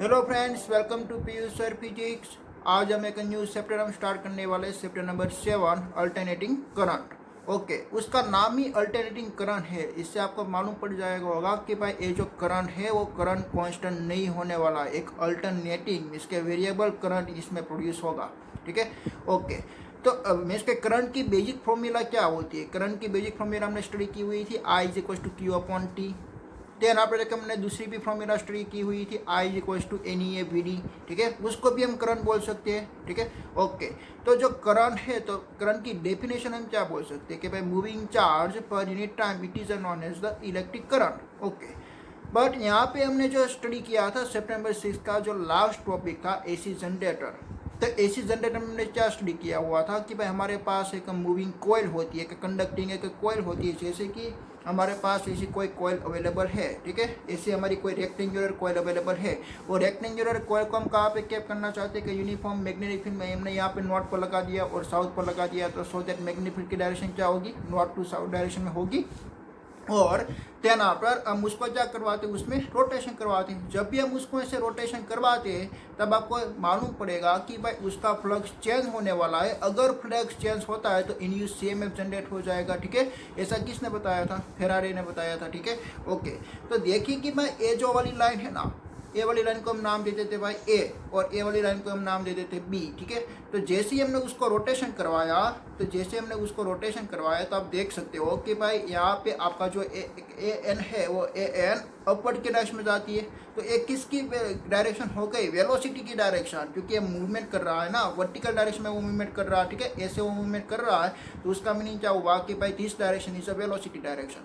Hello friends, welcome to Piyush sir physics. आज हम एक न्यू चैप्टर हम स्टार्ट करने वाले chapter number 7, alternating current. Okay, उसका नाम ही अल्टरनेटिंग करंट है। इससे आपको मालूम पड़ जाएगा होगा कि भाई ये जो करंट है वो करंट कांस्टेंट नहीं होने वाला, एक अल्टरनेटिंग इसके वेरिएबल करंट इसमें प्रोड्यूस होगा। ठीक है, ओके। तो अब इसके करंट की बेसिक फॉर्मूला क्या होती है? करंट की बेसिक फॉर्मूला हमने स्टडी की हुई थी, I is equal to Q upon T. Then आप हमने दूसरी भी फॉर्मूला स्टडी की हुई थी, I is equal to N E A V D. ठीक है, उसको भी हम करंट बोल सकते हैं। ठीक है, ओके। तो जो करंट है, तो करंट की डेफिनेशन हम क्या बोल सकते हैं कि भाई मूविंग चार्ज पर unit time it is known as the electric current. Okay, but यहाँ पे हमने जो स्टडी किया था सितंबर 6 का जो लास्ट टॉपिक था, एसी जनरेटर। तो एसी जनरेटर में हमने क्या स्टडी किया हुआ था कि भाई हमारे पास एक मूविंग कोयल होती है, एक कंडक्टिंग एक कोयल होती है। जैसे कि हमारे पास ऐसी कोई कोयल अवेलेबल है, ठीक है, ऐसी हमारी कोई रेक्टेंगुलर कोयल अवेलेबल है। और रेक्टेंगुलर कोयल को हम कहाँ पे कैप करना चाहते हैं कि यूनिफॉर्म मैग्नेटिक फील्ड में हमने यहाँ पे नॉर्थ पर लगा दिया और साउथ पर लगा दिया, तो सो दैट मैग्नेटिक फील्ड की डायरेक्शन क्या होगी, नॉर्थ टू साउथ डायरेक्शन में होगी। और देन आफ्टर हम उसको क्या करवाते हैं, उसमें रोटेशन करवाते हैं। जब भी हम उसको ऐसे रोटेशन करवाते हैं तब आपको मालूम पड़ेगा कि भाई उसका फ्लक्स चेंज होने वाला है। अगर फ्लक्स चेंज होता है तो इंड्यूस सीएमएफ जनरेट हो जाएगा। ठीक है, ऐसा किसने बताया था? फेरारी ने बताया था। ठीक है, ओके। तो देखिए कि मैं ए जो वाली लाइन है ना, ए वाली लाइन को हम नाम दे देते भाई ए, और ए वाली लाइन को हम नाम दे देते बी। ठीक है, तो जैसे ही हमने उसको रोटेशन करवाया, तो आप देख सकते हो कि भाई यहाँ पे आपका जो ए एन है वो ए एन अपवर्ड के डायरेक्शन में जाती है। तो ये किसकी डायरेक्शन हो गई? वेलोसिटी की डायरेक्शन, क्योंकि ये मूवमेंट कर रहा है ना, वर्टिकल डायरेक्शन में वो मूवमेंट कर रहा है। ठीक है, ऐसे वो मूवमेंट कर रहा है, तो उसका मीनिंग क्या हुआ कि भाई this direction is a velocity direction.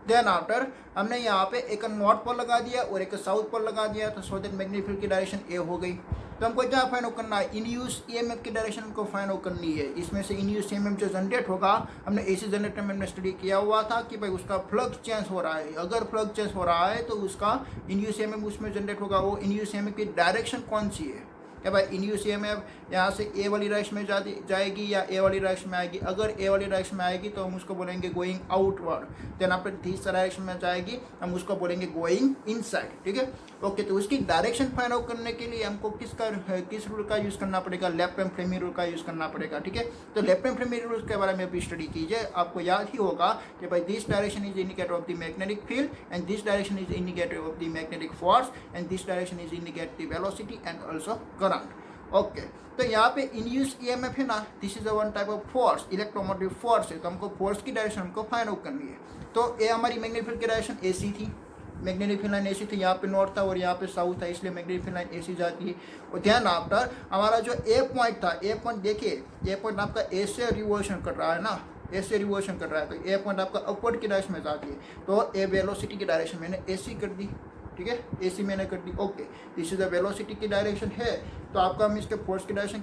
Then after हमने यहाँ पे एक नॉर्थ पर लगा दिया और एक साउथ पर लगा दिया, तो सो दैट मैग्नेटिक फील्ड की डायरेक्शन ए हो गई। तो हमको क्या फाइंड आउट करना है? इंड्यूस ईएमएफ की डायरेक्शन हमको फाइंड आउट करनी है। इसमें से इंड्यूस ईएमएफ जो जनरेट होगा, हमने एसी जनरेटर में हमने स्टडी किया हुआ था कि भाई उसका फ्लक्स चेंज हो रहा है। अगर फ्लक्स चेंज हो रहा है तो उसका इंड्यूस ईएमएफ उसमें जनरेट होगा। वो इंड्यूस ईएमएफ की डायरेक्शन कौन सी है? क्या भाई इंड्यूस ईएमएफ यहाँ से ए वाली डायरेक्शन में जाएगी या ए वाली डायरेक्शन में आएगी? अगर ए वाली डायरेक्शन में आएगी तो हम उसको बोलेंगे गोइंग आउटवर्ड। देन आपको तीसरा डायरेक्शन में जाएगी, हम उसको बोलेंगे गोइंग इनसाइड। ठीक है, ओके। तो उसकी डायरेक्शन फाइंड आउट करने के लिए हमको किस रूल का यूज़ करना पड़ेगा? लेफ्ट हैंड फ्लेमी रूल का यूज़ करना पड़ेगा। ठीक है, तो लेफ्ट हैंड फ्लेमी रूल के बारे में भी स्टडी कीजिए। आपको याद ही होगा कि भाई this direction is indicator of the magnetic field and this direction is indicator of the magnetic force and this direction is indicate the velocity and also current. Okay, तो यहाँ पे इंड्यूस ईएमएफ है ना, this is a one type of force, electromotive force है। तो हमको force की direction हमको फाइंड आउट करनी है। तो ये हमारी मैग्नेटिक फील्ड की डायरेक्शन एसी थी, मैग्नेटिक फील्ड लाइन एसी थी। यहाँ पे नॉर्थ था और यहाँ पे साउथ था, इसलिए मैग्नेटिक फील्ड लाइन एसी जाती है। और ध्यान आफ्टर हमारा जो ए पॉइंट था, ए पॉइंट देखिए, ए पॉइंट आपका ए से रिवोल्यूशन कर रहा है ना, ए से रिवोल्यूशन कर रहा है, तो ए पॉइंट आपका अपवर्ड की डायरेक्शन में जाती है। तो ए वेलोसिटी की डायरेक्शन मैंने एसी कर दी। ठीक है, एसी मैंने कर दी। Okay, this is the velocity की डायरेक्शन है। तो आपका हम इसके फोर्स की डायरेक्शन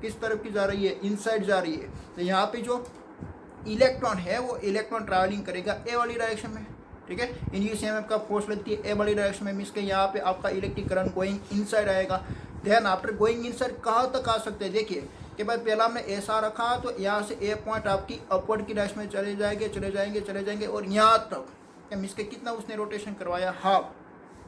किस तरफ की जा रही है? इनसाइड जा रही है। तो यहाँ पे जो इलेक्ट्रॉन है वो इलेक्ट्रॉन ट्रैवलिंग करेगा ए वाली डायरेक्शन में। ठीक है, इंड्यूस ईएमएफ का फोर्स लगती है ए वाली डायरेक्शन में, मीन्स के यहाँ पे आपका इलेक्ट्रिक करंट गोइंग इनसाइड आएगा। देन आफ्टर गोइंग इनसाइड कहाँ तक आ सकते हैं? देखिए कि भाई पहला हमने ऐसा रखा, तो यहाँ से ए पॉइंट आपकी अपवर्ड की डायरेक्शन में चले जाएंगे और यहाँ तक मीन्स के कितना उसने रोटेशन करवाया? हाफ।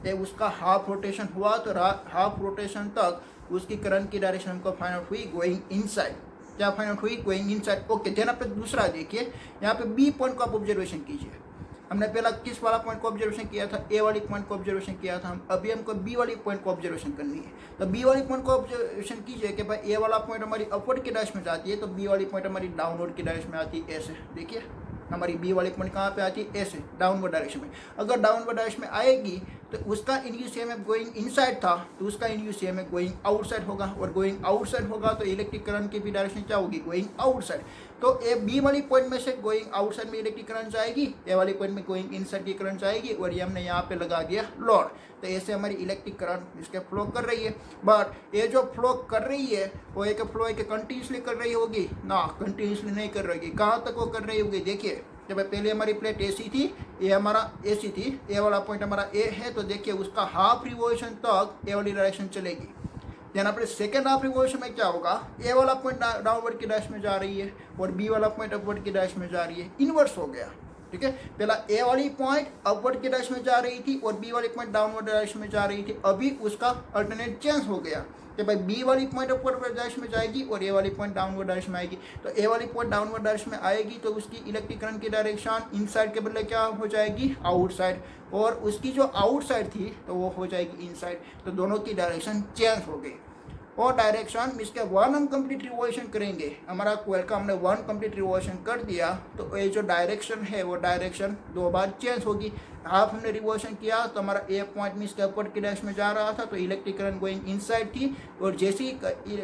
ये उसका हाफ रोटेशन हुआ, तो हाफ रोटेशन तक उसकी करंट की डायरेक्शन हमको फाइंड आउट हुई गोइंग इनसाइड। क्या फाइंड आउट हुई? Going inside. ओके, देन आप दूसरा देखिए, यहाँ पे बी पॉइंट को आप ऑब्जर्वेशन कीजिए। हमने पहला किस वाला पॉइंट को ऑब्जर्वेशन किया था? ए वाली पॉइंट को ऑब्जर्वेशन किया था। हम अभी हमको बी वाली पॉइंट को ऑब्जर्वेशन करनी है। तो बी वाली पॉइंट को ऑब्जर्वेशन कीजिए कि भाई ए वाला पॉइंट हमारी अपवर्ड की डायरेक्शन में जाती है, तो बी वाली पॉइंट हमारी डाउनवर्ड की डायरेक्शन में आती है। ऐसे देखिए, हमारी बी वाली पॉइंट कहाँ पे आती है? ऐसे डाउनवर्ड डायरेक्शन में। अगर डाउनवर्ड डायरेक्शन में आएगी तो उसका इंड्यूस ईएमएफ गोइंग इनसाइड था, तो उसका इंड्यूस ईएमएफ गोइंग आउटसाइड होगा, और गोइंग आउटसाइड होगा तो इलेक्ट्रिक करंट की भी डायरेक्शन क्या होगी? Going outside. तो ए बी वाली पॉइंट में से गोइंग आउटसाइड में इलेक्ट्रिक करंट जाएगी, ए वाली पॉइंट में गोइंग इनसाइड की करंट जाएगी, और ये हमने यहाँ पे लगा दिया लोड। तो ऐसे हमारी इलेक्ट्रिक करंट इसके फ्लो कर रही है। बट ये जो फ्लो कर रही है वो एक फ्लो एक कंटिन्यूसली कर रही होगी ना? कंटिन्यूसली नहीं कर रही। कहाँ तक वो कर रही होगी? देखिए, जब पहले हमारी प्लेट एसी थी, ये हमारा एसी थी, ए वाला पॉइंट हमारा ए है, तो देखिए उसका हाफ रिवोल्यूशन तक ए वाली डायरेक्शन चलेगी। देन पर सेकेंड हाफ रिवोल्यूशन में क्या होगा? ए वाला पॉइंट डाउनवर्ड की डायरेक्शन में जा रही है और बी वाला पॉइंट अपवर्ड की डायरेक्शन में जा रही है। इनवर्स हो गया। ठीक है, पहला ए वाली पॉइंट अपवर्ड की डायरेक्शन में जा रही थी और बी वाली पॉइंट डाउनवर्ड डायरेक्शन में जा रही थी, अभी उसका अल्टरनेट चेंज हो गया कि भाई बी वाली पॉइंट अपवर्ड डायरेक्शन में जाएगी और ए वाली पॉइंट डाउनवर्ड डायरेक्शन में आएगी। तो ए वाली पॉइंट डाउनवर्ड डायरेक्शन में आएगी तो उसकी इलेक्ट्रिक करंट की डायरेक्शन इनसाइड के बदले क्या हो जाएगी, आउटसाइड, और उसकी जो आउटसाइड थी तो वो हो जाएगी इनसाइड। तो दोनों की डायरेक्शन चेंज हो गई। और डायरेक्शन इसके वन हम कंप्लीट रिवॉल्यूशन करेंगे, हमारा कोयल का हमने वन कंप्लीट रिवॉल्यूशन कर दिया तो ये जो डायरेक्शन है वो डायरेक्शन 2 बार चेंज होगी। हाफ हमने रिवॉल्यूशन किया तो हमारा ए पॉइंट में इसके अपवर्ड की डायरेक्शन में जा रहा था तो इलेक्ट्रिक करंट गोइंग इनसाइड थी, और जैसे ही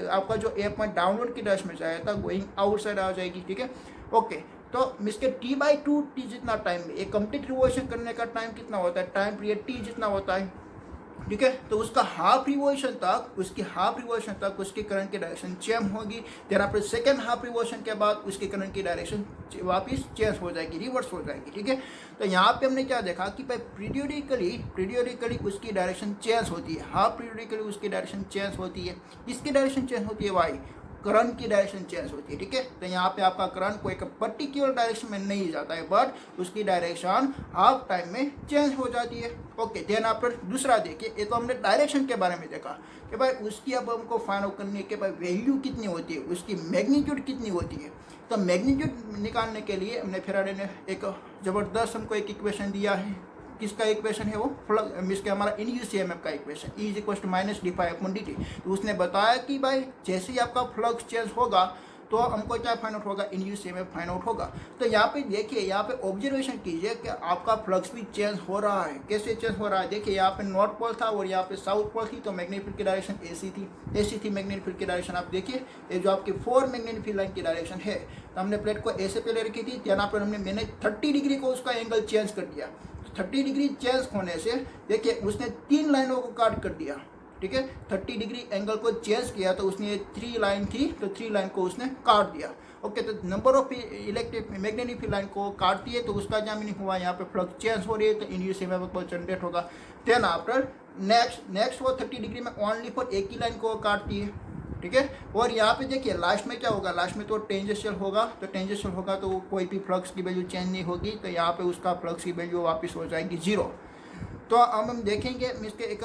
आपका जो ए पॉइंट डाउनवर्ड की डायरेक्शन में जाया था गोइंग आउटसाइड आ जाएगी। ठीक है, ओके। तो इसके t/2 टी जितना टाइम, एक कंप्लीट रिवॉल्यूशन करने का टाइम कितना होता है, टाइम पीरियड टी जितना होता है। ठीक है, तो उसका हाफ रिवॉल्यूशन तक, उसकी हाफ रिवॉल्यूशन तक उसकी करंट की डायरेक्शन चेंज होगी। Then after second half revolution के बाद उसकी करंट की डायरेक्शन वापस चेंज हो जाएगी, रिवर्स हो जाएगी। ठीक है, तो यहाँ पे हमने क्या देखा कि भाई पीरियोडिकली उसकी डायरेक्शन चेंज होती है, हाफ पीरियोडिकली उसकी डायरेक्शन चेंज होती है। इसकी डायरेक्शन चेंज होती है वाई, करंट की डायरेक्शन चेंज होती है। ठीक है, तो यहाँ पे आपका करंट कोई एक पर्टिकुलर डायरेक्शन में नहीं जाता है, बट उसकी डायरेक्शन हाफ टाइम में चेंज हो जाती है। ओके, देन आप दूसरा देखिए, ये तो हमने डायरेक्शन के बारे में देखा कि भाई उसकी अब हमको फाइंड आउट करनी है कि भाई वैल्यू कितनी होती है, उसकी मैग्नीट्यूड कितनी होती है। तो मैग्नीट्यूड निकालने के लिए हमने फेराडे ने एक ज़बरदस्त हमको एक इक्वेशन दिया है। किसका इक्वेशन है वो, फ्लक्स इसके हमारा इंड्यूस ईएमएफ का इक्वेशन, E = -dφ/dt। तो उसने बताया कि भाई जैसे ही आपका फ्लक्स चेंज होगा तो हमको क्या फाइंड आउट होगा, इंड्यूस ईएमएफ फाइंड आउट होगा। तो यहाँ पे देखिए, यहाँ पे ऑब्जर्वेशन कीजिए कि आपका फ्लक्स भी चेंज हो रहा है। कैसे चेंज हो रहा है, देखिए यहाँ पे नॉर्थ पोल था और यहाँ पे साउथ पोल थी, तो मैग्नेटिक फील्ड की डायरेक्शन ऐसी थी मैग्नेटिक फील्ड की डायरेक्शन। आप देखिए ये जो आपकी 4 मैग्नेटिक फील्ड लाइन की डायरेक्शन है, तो हमने प्लेट को ऐसे पहले रखी थी, यहाँ पर मैंने 30 डिग्री को उसका एंगल चेंज कर दिया। 30 डिग्री चेंज होने से देखिए उसने 3 लाइनों को काट कर दिया। ठीक है, 30 डिग्री एंगल को चेंज किया तो उसने 3 लाइन थी तो 3 लाइन को उसने काट दिया। ओके, तो number of electric magnetic field line को काट दिए तो उसका क्या मीनिंग हुआ, यहाँ पे फ्लक्स चेंज हो रही है तो इंड्यूस ईएमएफ जनरेट होगा। देन आफ्टर नेक्स्ट वो 30 डिग्री में ओनली फॉर एक ही लाइन को काटती है। ठीक है, और यहाँ पे देखिए लास्ट में क्या होगा, लास्ट में तो टेंजेंशियल होगा, तो टेंजेंशियल होगा तो कोई भी फ्लक्स की वैल्यू चेंज नहीं होगी, तो यहाँ पे उसका फ्लक्स की वैल्यू वापस हो जाएगी 0। तो अब हम देखेंगे इसके एक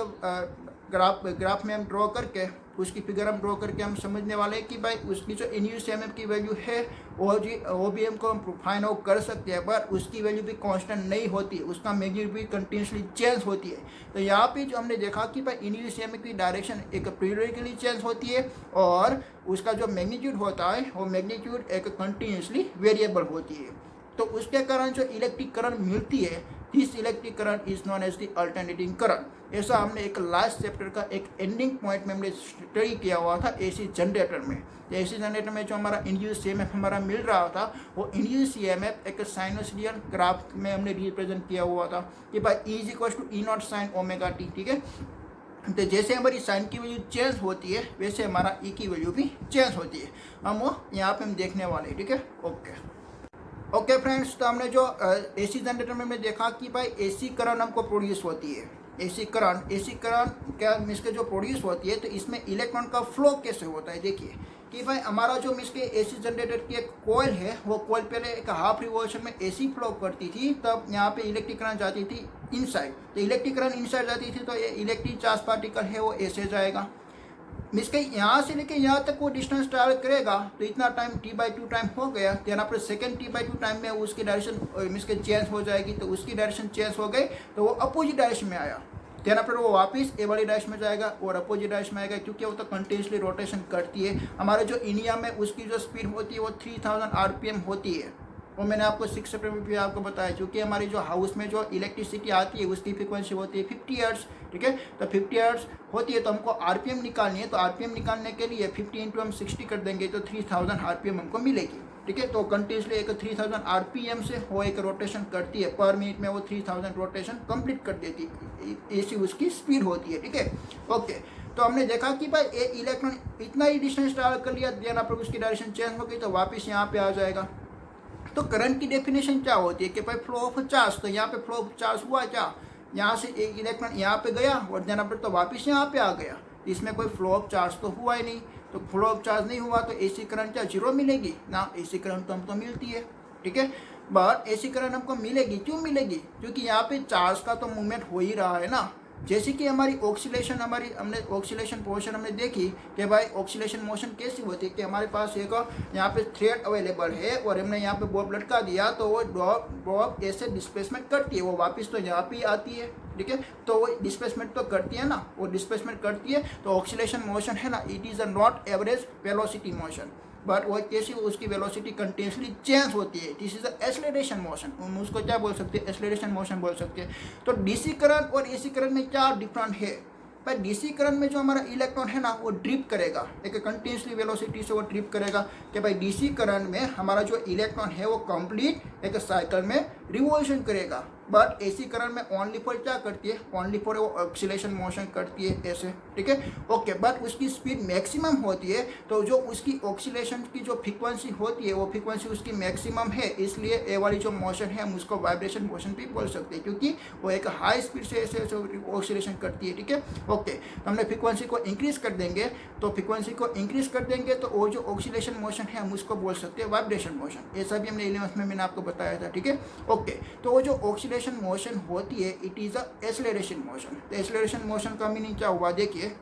ग्राफ में हम ड्रॉ करके उसकी फिगर हम ड्रॉ करके हम समझने वाले हैं कि भाई उसकी जो इंड्यूस ईएमएफ की वैल्यू है वो भी हमको हम फाइंड आउट कर सकते हैं, पर उसकी वैल्यू भी कांस्टेंट नहीं होती, उसका मैग्नीट्यूड भी कंटिन्यूसली चेंज होती है। तो यहाँ पे जो हमने देखा कि भाई इंड्यूस ईएमएफ की डायरेक्शन एक पीरियडिकली चेंज होती है और उसका जो मैग्नीट्यूड होता है वो मैग्नीट्यूड एक कंटिन्यूसली वेरिएबल होती है। तो उसके कारण जो इलेक्ट्रिक करंट मिलती है, this electric current is known as the alternating current. ऐसा हमने एक लास्ट चैप्टर का एक एंडिंग पॉइंट में हमने स्टडी किया हुआ था एसी जनरेटर में। एसी जनरेटर में जो हमारा इंड्यूस ईएमएफ हमारा मिल रहा था वो इंड्यूस ईएमएफ एक साइनोसॉइडल ग्राफ में हमने रिप्रेजेंट किया हुआ था कि भाई E = E0 sin ωt। ठीक है, तो जैसे हमारी साइन की वैल्यू चेंज होती है वैसे हमारा ई की वैल्यू भी चेंज होती है, हम वो यहाँ पे हम देखने वाले हैं। ठीक है, ओके फ्रेंड्स, तो हमने जो एसी जनरेटर में देखा कि भाई एसी करंट हमको प्रोड्यूस होती है। एसी करंट क्या मिसके जो प्रोड्यूस होती है तो इसमें इलेक्ट्रॉन का फ्लो कैसे होता है। देखिए कि भाई हमारा जो मिसके एसी जनरेटर की एक कॉइल है, वो कॉइल पहले एक हाफ रिवॉल्यूशन में एसी फ्लो करती थी, तब यहाँ पे इलेक्ट्रिक करंट जाती थी इनसाइड। तो इलेक्ट्रिक करंट इनसाइड जाती थी तो ये इलेक्ट्रिक चार्ज पार्टिकल है वो ऐसे जाएगा। मिसके यहाँ से लेके यहाँ तक वो डिस्टेंस ट्रैवल करेगा तो इतना टाइम t/2 टाइम हो गया। देन आपने सेकेंड t/2 टाइम में उसकी डायरेक्शन मिसके चेंज हो जाएगी, तो उसकी डायरेक्शन चेंज हो गई तो वो अपोजिट डायरेक्शन में आया। देन आपने वो वापस ए वाली डायरेक्शन में जाएगा और अपोजिट डायरेक्शन में आएगा, क्योंकि वो तो कंटिन्यूसली रोटेशन करती है। हमारे जो इंडिया में उसकी जो स्पीड होती है वो 3000 RPM होती है। वो मैंने आपको 6 सितंबर भी आपको बताया, क्योंकि हमारी जो हाउस में जो इलेक्ट्रिसिटी आती है उसकी फ्रिक्वेंसी होती है 50 हर्ट्ज। ठीक है, तो 50 हर्ट्ज होती है तो हमको RPM निकालनी है, तो RPM निकालने के लिए 50 × हम 60 कर देंगे तो 3000 RPM हमको मिलेगी। ठीक है, तो कंटिन्यूसली एक 3000 RPM से वो एक रोटेशन करती है, पर मिनट में वो 3000 रोटेशन कंप्लीट कर देती है, ऐसी उसकी स्पीड होती है। ठीक है, ओके। तो हमने देखा कि भाई ये इलेक्ट्रॉन इतना ही डिस्टेंस ट्रैवल कर लिया, देन पर उसकी डायरेक्शन चेंज हो गई तो वापस यहाँ पे आ जाएगा। तो करंट की डेफिनेशन क्या होती है कि भाई फ्लो ऑफ चार्ज, तो यहाँ पे फ्लो ऑफ चार्ज हुआ क्या, यहाँ से एक इलेक्ट्रॉन यहाँ पे गया और देना पर तो वापस यहाँ पे आ गया, इसमें कोई फ्लो ऑफ चार्ज तो हुआ ही नहीं। तो फ्लो ऑफ चार्ज नहीं हुआ तो एसी करंट क्या 0 मिलेगी ना, एसी करंट तो हमको मिलती है। ठीक है, बट ऐसी करंट हमको मिलेगी, क्यों मिलेगी? क्योंकि यहाँ पे चार्ज का तो मूवमेंट हो ही रहा है ना। जैसे कि हमने ऑक्सीलेशन मोशन हमने देखी कि भाई ऑक्सीलेशन मोशन कैसी होती है कि हमारे पास एक यहाँ पे थ्रेड अवेलेबल है और हमने यहाँ पे बॉब लटका दिया तो वो बॉब ऐसे डिस्प्लेसमेंट करती है, वो वापस तो यहाँ पे आती है, ठीक है। तो वो डिस्प्लेसमेंट तो करती है ना, वो डिस्प्लेसमेंट करती है। तो ऑक्सीलेशन मोशन है ना, it is a not average velocity motion, but वो कैसी उसकी वेलोसिटी कंटिन्यूसली चेंज होती है। This is a acceleration motion, हम उसको क्या बोल सकते हैं? एक्सेलरेशन मोशन बोल सकते हैं। तो डीसी करंट और एसी करंट में क्या डिफरेंट है? पर डीसी करंट में जो हमारा इलेक्ट्रॉन है ना वो ड्रिप करेगा, एक कंटिन्यूसली वेलोसिटी से वो ड्रिप करेगा कि भाई डीसी करंट में हमारा जो इलेक्ट्रॉन है वो कंप्लीट एक साइकिल में रिवॉल्यूशन करेगा। बट एसी करंट में ओनली फॉर क्या करती है? ओनली फॉर वो ऑक्सीलेशन मोशन करती है ऐसे, ठीक है, ओके। बट उसकी स्पीड मैक्सिमम होती है, तो जो उसकी ऑक्सीलेशन की जो फ्रीक्वेंसी होती है वो फ्रीक्वेंसी उसकी मैक्सिमम है, इसलिए ए वाली जो मोशन है हम उसको वाइब्रेशन मोशन भी बोल सकते हैं, क्योंकि वो एक हाई स्पीड से ऐसे ऑक्सीलेशन करती है, ठीक है, ओके। तो हमने फ्रीक्वेंसी को इंक्रीज कर देंगे, तो वो जो ऑक्सीलेशन मोशन है हम उसको बोल सकते हैं वाइब्रेशन मोशन। ऐसा भी हमने 11th में मैंने आपको बताया था, ठीक है, ओके। तो वो जो ऑक्सीलेशन मोशन होती है it is a acceleration motion. तो एक्सेलरेशन मोशन का मीनिंग क्या हुआ? देखिए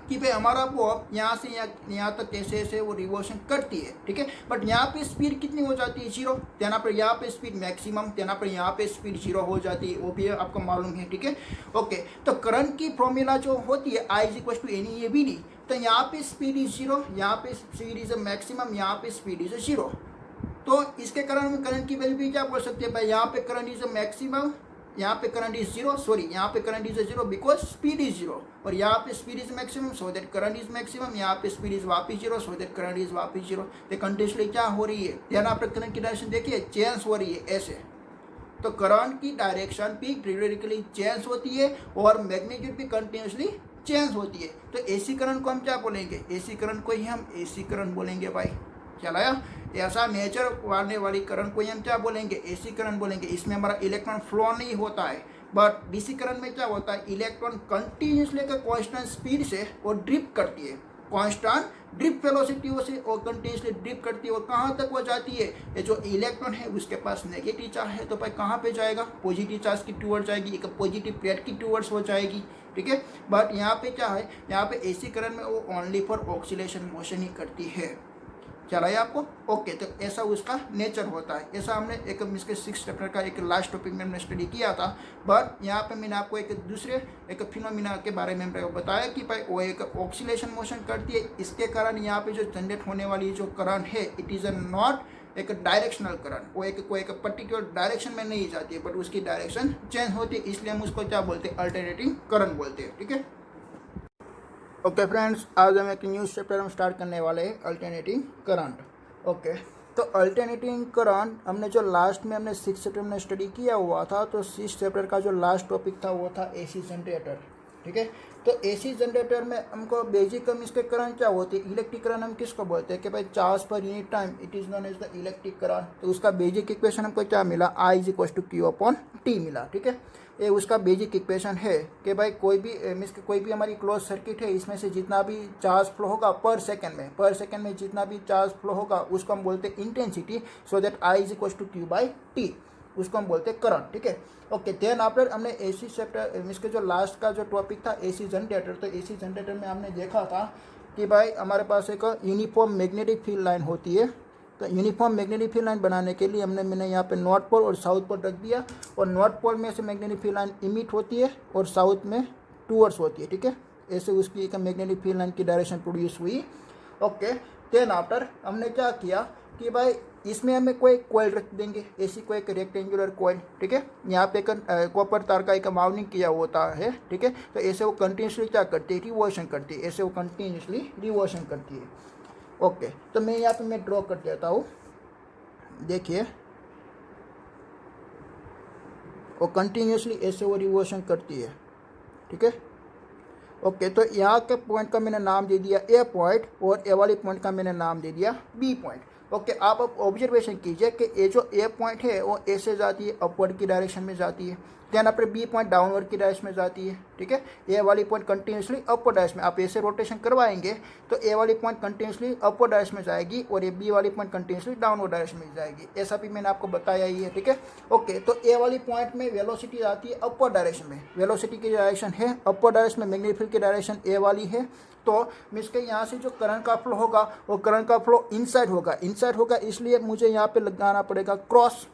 कि भाई हमारा बॉब यहाँ से यहाँ तक कैसे ऐसे वो रिवॉल्यूशन करती है, ठीक है, बट यहाँ पे स्पीड कितनी हो जाती है? 0। तेना पर यहाँ पे स्पीड मैक्सिमम, तेना पर यहाँ पे स्पीड 0 हो जाती है, वो भी आपको मालूम है, ठीक है, ओके। तो करंट की फॉर्मूला जो होती है I = NE/ABD, तो यहाँ पे स्पीड इज 0, यहाँ पे स्पीड इज मैक्सिमम, यहाँ पे स्पीड इज 0। तो इसके कारण में करंट की वैल्यू भी क्या बोल सकते हैं? भाई यहाँ पे करंट इज मैक्सिमम, यहाँ पे करंट इज 0, सॉरी यहाँ पे current is 0 because speed is 0, और यहाँ पे speed is maximum so that current is maximum, यहाँ पे स्पीड इज वापस 0 सो दैट करंट इज वापस 0। तो कंटिन्यूसली क्या हो रही है? ध्यान आप करंट की डायरेक्शन देखिए, चेंज हो रही है ऐसे। तो करंट की डायरेक्शन भी पीरियडिकली चेंज होती है और मैग्नीट्यूड भी कंटिन्यूसली चेंज होती है। तो एसी करंट को हम क्या बोलेंगे? एसी करंट को ही हम एसी करंट बोलेंगे भाई, चलाया। ऐसा नेचर वाली करंट को हम क्या बोलेंगे? एसी करंट बोलेंगे। इसमें हमारा इलेक्ट्रॉन फ्लो नहीं होता है। बट डीसी करंट में क्या होता है? इलेक्ट्रॉन कंटिन्यूसली कांस्टेंट स्पीड से वो ड्रिप करती है, कांस्टेंट ड्रिप वेलोसिटी से और कंटिन्यूसली ड्रिप करती है। और कहाँ तक वो जाती है? ये जो इलेक्ट्रॉन है उसके पास नेगेटिव चार्ज है, तो भाई कहाँ पे जाएगा? पॉजिटिव चार्ज की टूवर्ड जाएगी, एक पॉजिटिव प्लेट की टूवर्ड्स हो जाएगी, ठीक है। बट यहाँ पे क्या है? यहाँ पे एसी करंट में वो ओनली फॉर ऑक्सीलेशन मोशन ही करती है। चला है आपको? ओके। तो ऐसा उसका नेचर होता है। ऐसा हमने एक इसके 6th चैप्टर का एक लास्ट टॉपिक में हमने स्टडी किया था। बट यहाँ पे मैंने आपको एक दूसरे एक फिनोमिना के बारे में बताया कि भाई वो एक ऑक्सीलेशन मोशन करती है। इसके कारण यहाँ पे जो जनरेट होने वाली जो करंट है इट इज़ अ नॉट एक डायरेक्शनल करंट, वो कोई एक पर्टिकुलर डायरेक्शन में नहीं जाती है, बट उसकी डायरेक्शन चेंज होती है, इसलिए हम उसको क्या बोलते हैं? अल्टरनेटिंग करंट बोलते हैं, ठीक है। ओके फ्रेंड्स, आज हम एक न्यूज़ चैप्टर हम स्टार्ट करने वाले हैं, अल्टरनेटिंग करंट। ओके, तो अल्टरनेटिंग करंट हमने जो लास्ट में हमने 6th चैप्टर में स्टडी किया हुआ था, तो 6th चैप्टर का जो लास्ट टॉपिक था वो था एसी जनरेटर, ठीक है। तो एसी जनरेटर में हमको बेसिक हम इसके करंट क्या होती है? इलेक्ट्रिक करंट हम किसको बोलते हैं कि भाई चार्ज पर unit time it is known as the electric current. तो उसका बेसिक इक्वेशन हमको क्या मिला? I = Q/T मिला, ठीक है। ये उसका बेसिक इक्वेशन है कि भाई कोई भी हमारी क्लोज सर्किट है, इसमें से जितना भी चार्ज फ्लो होगा पर सेकेंड में जितना भी चार्ज फ्लो होगा उसको हम बोलते हैं intensity, so that I = Q/T, उसको हम बोलते हैं करंट, ठीक है। ओके, देन आफ्टर हमने एसी चैप्टर इसके जो लास्ट का जो टॉपिक था एसी जनरेटर। तो एसी जनरेटर में हमने देखा था कि भाई हमारे पास एक यूनिफॉर्म मैग्नेटिक फील्ड लाइन होती है। तो यूनिफॉर्म मैग्नेटिक फील्ड लाइन बनाने के लिए मैंने यहाँ पे नॉर्थ पोल और साउथ पोल रख दिया, और नॉर्थ पोल में से मैग्नेटिक फील्ड लाइन इमिट होती है और साउथ में टूवर्ड्स होती है, ठीक है। ऐसे उसकी एक मैग्नेटिक फील्ड लाइन की डायरेक्शन प्रोड्यूस हुई। ओके, देन आफ्टर हमने क्या किया कि भाई इसमें हमें कोई कॉइल रख देंगे, ऐसी कोई एक रेक्टेंगुलर कॉइल, ठीक है। यहाँ पे कॉपर तार का एक माउंटिंग किया होता है, ठीक है। तो ऐसे वो कंटिन्यूसली क्या करती है? रिवॉल्यूशन करती है, ऐसे वो कंटिन्यूसली रिवॉल्यूशन करती है। ओके, तो मैं यहाँ पे मैं ड्रॉ कर देता हूँ, देखिए वो कंटिन्यूसली ऐसे वो रिवॉल्यूशन करती है, ठीक है। ओके, तो यहाँ के पॉइंट का मैंने नाम दे दिया ए पॉइंट, और ए वाली पॉइंट का मैंने नाम दे दिया बी पॉइंट। ओके, आप अब ऑब्जर्वेशन कीजिए कि ये जो ए पॉइंट है वो ऐसे जाती है, अपवर्ड की डायरेक्शन में जाती है, then after B point downward की डायरेक्शन में जाती है, ठीक है। ए वाली पॉइंट कंटिन्यूसली अपवर्ड डायरेक्शन में, आप ऐसे रोटेशन करवाएंगे तो ए वाली पॉइंट कंटिन्यूसली अपवर्ड डायरेक्शन में जाएगी और ये बी वाली पॉइंट कंटिन्यूसली डाउनवर्ड डायरेक्शन में जाएगी। ऐसा भी मैंने आपको बताया ही है, ठीक है। ओके, तो ए वाली पॉइंट में वेलोसिटी आती है अपवर्ड डायरेक्शन में, वेलोसिटी की डायरेक्शन है अपवर्ड डायरेक्शन में, मैग्नेटिक फील्ड की डायरेक्शन ए वाली है। तो मीन्स के यहाँ से जो करंट का फ्लो होगा वो करंट का फ्लो इनसाइड होगा, इसलिए मुझे यहाँ पे लगाना पड़ेगा क्रॉस,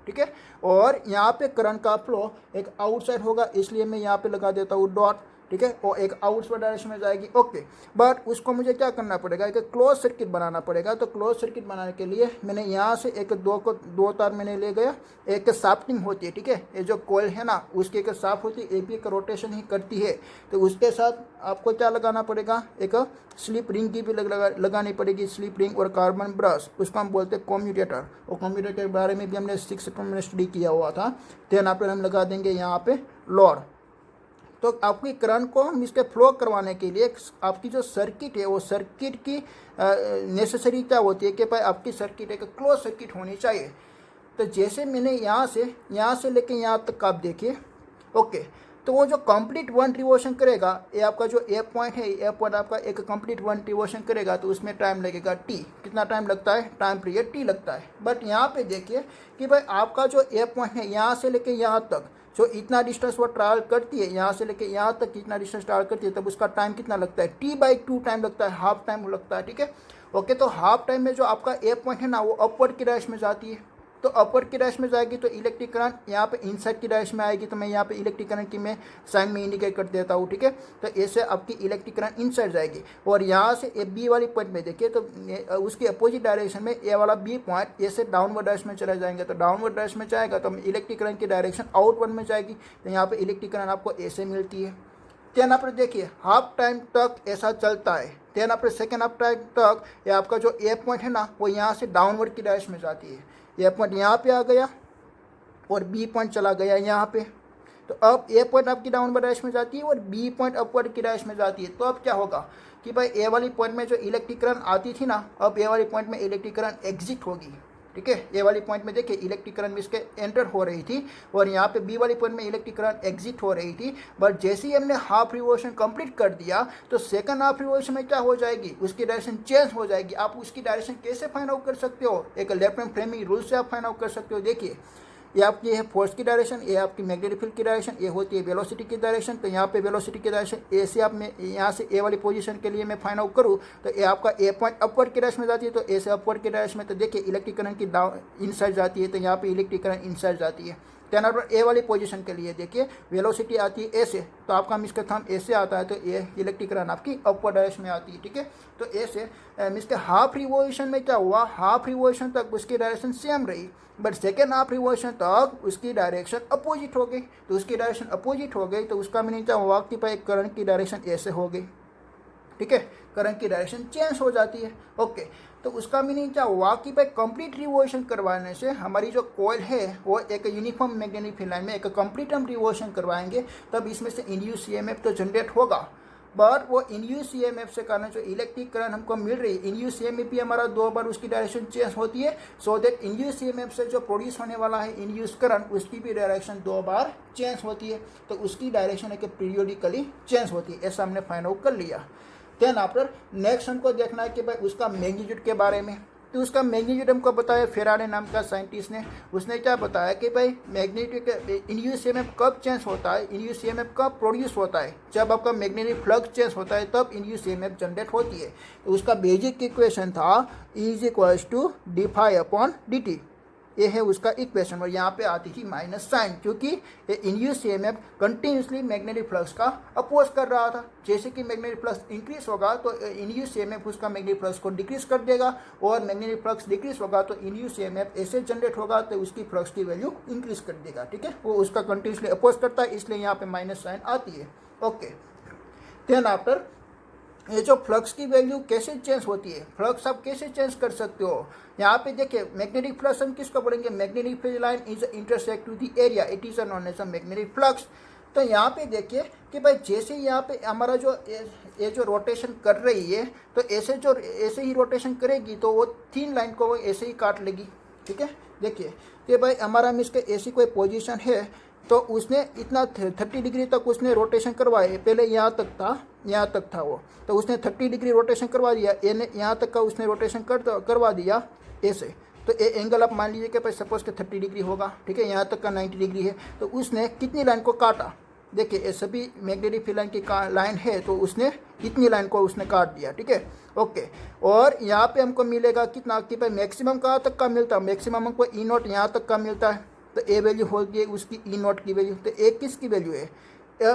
ठीक है। और यहाँ पे करंट का फ्लो एक आउटसाइड होगा, इसलिए मैं यहाँ पे लगा देता हूँ डॉट, ठीक है। और एक आउटवर्ड डायरेक्शन में जाएगी, ओके। बट उसको मुझे क्या करना पड़ेगा, एक क्लोज सर्किट बनाना पड़ेगा। तो क्लोज सर्किट बनाने के लिए मैंने यहाँ से एक दो तार मैंने ले गया, एक शाफ्टिंग होती है, ठीक है। ये जो कॉइल है ना उसकी एक शाफ्ट होती है, एक रोटेशन ही करती है। तो उसके साथ आपको क्या लगाना पड़ेगा, एक स्लिप रिंग की भी लगानी पड़ेगी, स्लिप रिंग और कार्बन ब्रश, उसको हम बोलते हैं कम्यूटेटर। और कम्यूटेटर के बारे में भी हमने 6 में स्टडी किया हुआ था। देन आप हम लगा देंगे यहाँ पे लोड। तो आपकी करंट को हम इसके फ्लो करवाने के लिए आपकी जो सर्किट है वो सर्किट की नेसेसरी क्या होती है कि भाई आपकी सर्किट एक क्लोज सर्किट होनी चाहिए। तो जैसे मैंने यहाँ से लेके यहाँ तक आप देखिए, ओके। तो वो जो कंप्लीट वन रिवोल्यूशन करेगा, ये आपका जो ए पॉइंट है, ए पॉइंट आपका एक कंप्लीट वन रिवोल्यूशन करेगा तो उसमें टाइम लगेगा टी। कितना टाइम लगता है, टाइम पीरियड टी लगता है। बट यहाँ पे देखिए कि भाई आपका जो ए पॉइंट है यहाँ से लेके यहाँ तक जो इतना डिस्टेंस वो ट्रैवल करती है, यहाँ से लेके यहाँ तक कितना डिस्टेंस ट्रैवल करती है, तब उसका टाइम कितना लगता है, t/2 टाइम लगता है, हाफ टाइम लगता है, ठीक है। ओके, तो हाफ टाइम में जो आपका ए पॉइंट है ना वो अपवर्ड की डायरेक्शन में जाती है। तो अपवर्ड की डायरेक्शन में जाएगी तो इलेक्ट्रिक करंट यहाँ पे इनसाइड की डायरेक्शन में आएगी। तो मैं यहाँ पे इलेक्ट्रिक करंट की मैं साइन में इंडिकेट कर देता हूँ, ठीक है। तो ऐसे आपकी इलेक्ट्रिक करंट इनसाइड जाएगी। और यहाँ से ए बी वाली पॉइंट में देखिए तो उसकी अपोजिट डायरेक्शन में ए वाला बी पॉइंट ऐसे डाउनवर्ड डायरेक्शन में चले जाएंगे। तो डाउनवर्ड डायरेक्शन में जाएगा तो इलेक्ट्रिक करंट की डायरेक्शन आउटवर्ड में जाएगी। तो यहाँ पर इलेक्ट्रिक करंट आपको ऐसे मिलती है। देन आप देखिए हाफ टाइम तक ऐसा चलता है। देन आप सेकेंड हाफ टाइम तक ये आपका जो ए पॉइंट है ना वो यहाँ से डाउनवर्ड की डायरेक्शन में जाती है। ए पॉइंट यहाँ पे आ गया और बी पॉइंट चला गया यहाँ पे। तो अब ए पॉइंट आपकी डाउनवर्ड डायरेक्शन में जाती है और बी पॉइंट अपवर्ड की डायरेक्शन में जाती है। तो अब क्या होगा कि भाई ए वाली पॉइंट में जो इलेक्ट्रिक करंट आती थी ना, अब ए वाली पॉइंट में इलेक्ट्रिक करंट एग्जिट होगी, ठीक है। ए वाली पॉइंट में देखिए इलेक्ट्रिक करंट इसके एंटर हो रही थी और यहाँ पे बी वाली पॉइंट में इलेक्ट्रिक करंट एग्जिट हो रही थी। बट जैसे ही हमने हाफ रिवोल्यूशन कंप्लीट कर दिया तो सेकंड हाफ रिवोल्यूशन में क्या हो जाएगी, उसकी डायरेक्शन चेंज हो जाएगी। आप उसकी डायरेक्शन कैसे फाइंड आउट कर सकते हो, एक लेफ्ट हैंड फ्रेमिंग रूल से आप फाइंड आउट कर सकते हो। देखिए ये आपकी है फोर्स की डायरेक्शन, ये आपकी मैग्नेटिक फील्ड की डायरेक्शन, ये होती है वेलोसिटी की डायरेक्शन। तो यहाँ पे वेलोसिटी की डायरेक्शन ए से आप में यहाँ से ए वाली पोजीशन के लिए मैं फाइंड आउट करूँ तो ये आपका ए पॉइंट अपवर्ड की डायरेक्शन में जाती है। तो ए से अपवर्ड की डायरेक्शन में तो देखिए इलेक्ट्रिक करंट की डाउन इनसाइड जाती है। तो यहाँ पे इलेक्ट्रिक करंट इनसाइड जाती है। देन आप ए वाली पोजीशन के लिए देखिए वेलोसिटी आती है ए से, तो आपका इसका थंब ए से आता है तो ए इलेक्ट्रिक करंट आपकी अपवर्ड डायरेक्शन में आती है, ठीक है। तो ए से इसके हाफ रिवोल्यूशन में क्या हुआ, हाफ रिवोल्यूशन तक उसकी डायरेक्शन सेम रही, बट सेकेंड हाफ रिवोल्यूशन तक उसकी डायरेक्शन अपोजिट हो गई। तो उसकी डायरेक्शन अपोजिट हो गई तो उसका मीनिंग क्या हुआ कि भाई करंट की डायरेक्शन ऐसे हो गई, ठीक है। करंट की डायरेक्शन चेंज हो जाती है, ओके। तो उसका मीनिंग क्या हुआ कि भाई कंप्लीट रिवोल्यूशन करवाने से हमारी जो कॉइल है वो एक यूनिफॉर्म मैग्नेटिक फील्ड लाइन में एक कंप्लीट हम रिवोल्यूशन करवाएंगे, तब इसमें से इंड्यूस ईएमएफ तो जनरेट होगा। बट वो इंड्यूस ईएमएफ से कारण जो इलेक्ट्रिक करंट हमको मिल रही है, इंड्यूस ईएमएफ भी हमारा 2 बार उसकी डायरेक्शन चेंज होती है। सो दैट इंड्यूस ईएमएफ से जो प्रोड्यूस होने वाला है इंड्यूस करंट, उसकी भी डायरेक्शन 2 बार चेंज होती है। तो उसकी डायरेक्शन एक पीरियोडिकली चेंज होती है, ऐसा हमने फाइंड आउट कर लिया। देन आफ्टर नेक्स्ट हमको देखना है कि भाई उसका मैग्नीट्यूड के बारे में। तो उसका मैग्नीट्यूड हमको बताया फेराडे नाम का साइंटिस्ट ने। उसने क्या बताया कि भाई मैग्नेटिक इंड्यूस ईएमएफ कब चेंज होता है, इंड्यूस ईएमएफ कब प्रोड्यूस होता है, जब आपका मैग्नेटिक फ्लक्स चेंज होता है तब इंड्यूस ईएमएफ जनरेट होती है। तो उसका बेसिक इक्वेशन था E=dφ/dt। ये है उसका इक्वेशन और यहाँ पे आती थी माइनस साइन, क्योंकि ये induce EMF continuously magnetic flux का अपोज कर रहा था। जैसे कि मैग्नेटिक फ्लक्स इंक्रीज होगा तो इंड्यूस ईएमएफ उसका मैग्नेटिक फ्लक्स को डिक्रीज कर देगा, और मैग्नेटिक फ्लक्स डिक्रीज होगा तो इंड्यूस ईएमएफ ऐसे जनरेट होगा तो उसकी फ्लक्स की वैल्यू इंक्रीज कर देगा, ठीक है। वो उसका कंटिन्यूसली अपोज करता है, इसलिए यहाँ पे माइनस साइन आती है, ओके। देन आफ्टर ये जो फ्लक्स की वैल्यू कैसे चेंज होती है, फ्लक्स आप कैसे चेंज कर सकते हो। यहाँ पे देखिए मैग्नेटिक फ्लक्स हम किसको बोलेंगे, magnetic field line is intersect to the area, it is known as a magnetic flux. तो यहाँ पे देखिए कि भाई जैसे यहाँ पे हमारा जो ये जो रोटेशन कर रही है तो ऐसे ही रोटेशन करेगी तो वो थिन लाइन को वो ऐसे ही काट लेगी, ठीक है। देखिए कि भाई हमारा इसके ऐसी कोई पोजीशन है तो उसने इतना 30 डिग्री तक उसने रोटेशन करवाए, पहले यहाँ तक था वो, तो उसने 30 डिग्री रोटेशन करवा दिया, यहाँ तक का उसने रोटेशन करवा दिया ऐसे। तो ये एंगल आप मान लीजिए कि भाई सपोज के 30 डिग्री होगा, ठीक है, यहाँ तक का 90 डिग्री है। तो उसने कितनी लाइन को काटा, देखिए ये सभी मैग्नेटिक फील्ड लाइन की लाइन है, तो उसने इतनी लाइन को उसने काट दिया, ठीक है, ओके। और यहाँ पे हमको मिलेगा कितना कि भाई मैक्सिमम कहाँ तक का मिलता है, मैक्सिमम हमको ई नॉट यहाँ तक का मिलता है, तो ए वैल्यू होगी उसकी ई नॉट की वैल्यू। तो ए किसकी वैल्यू है,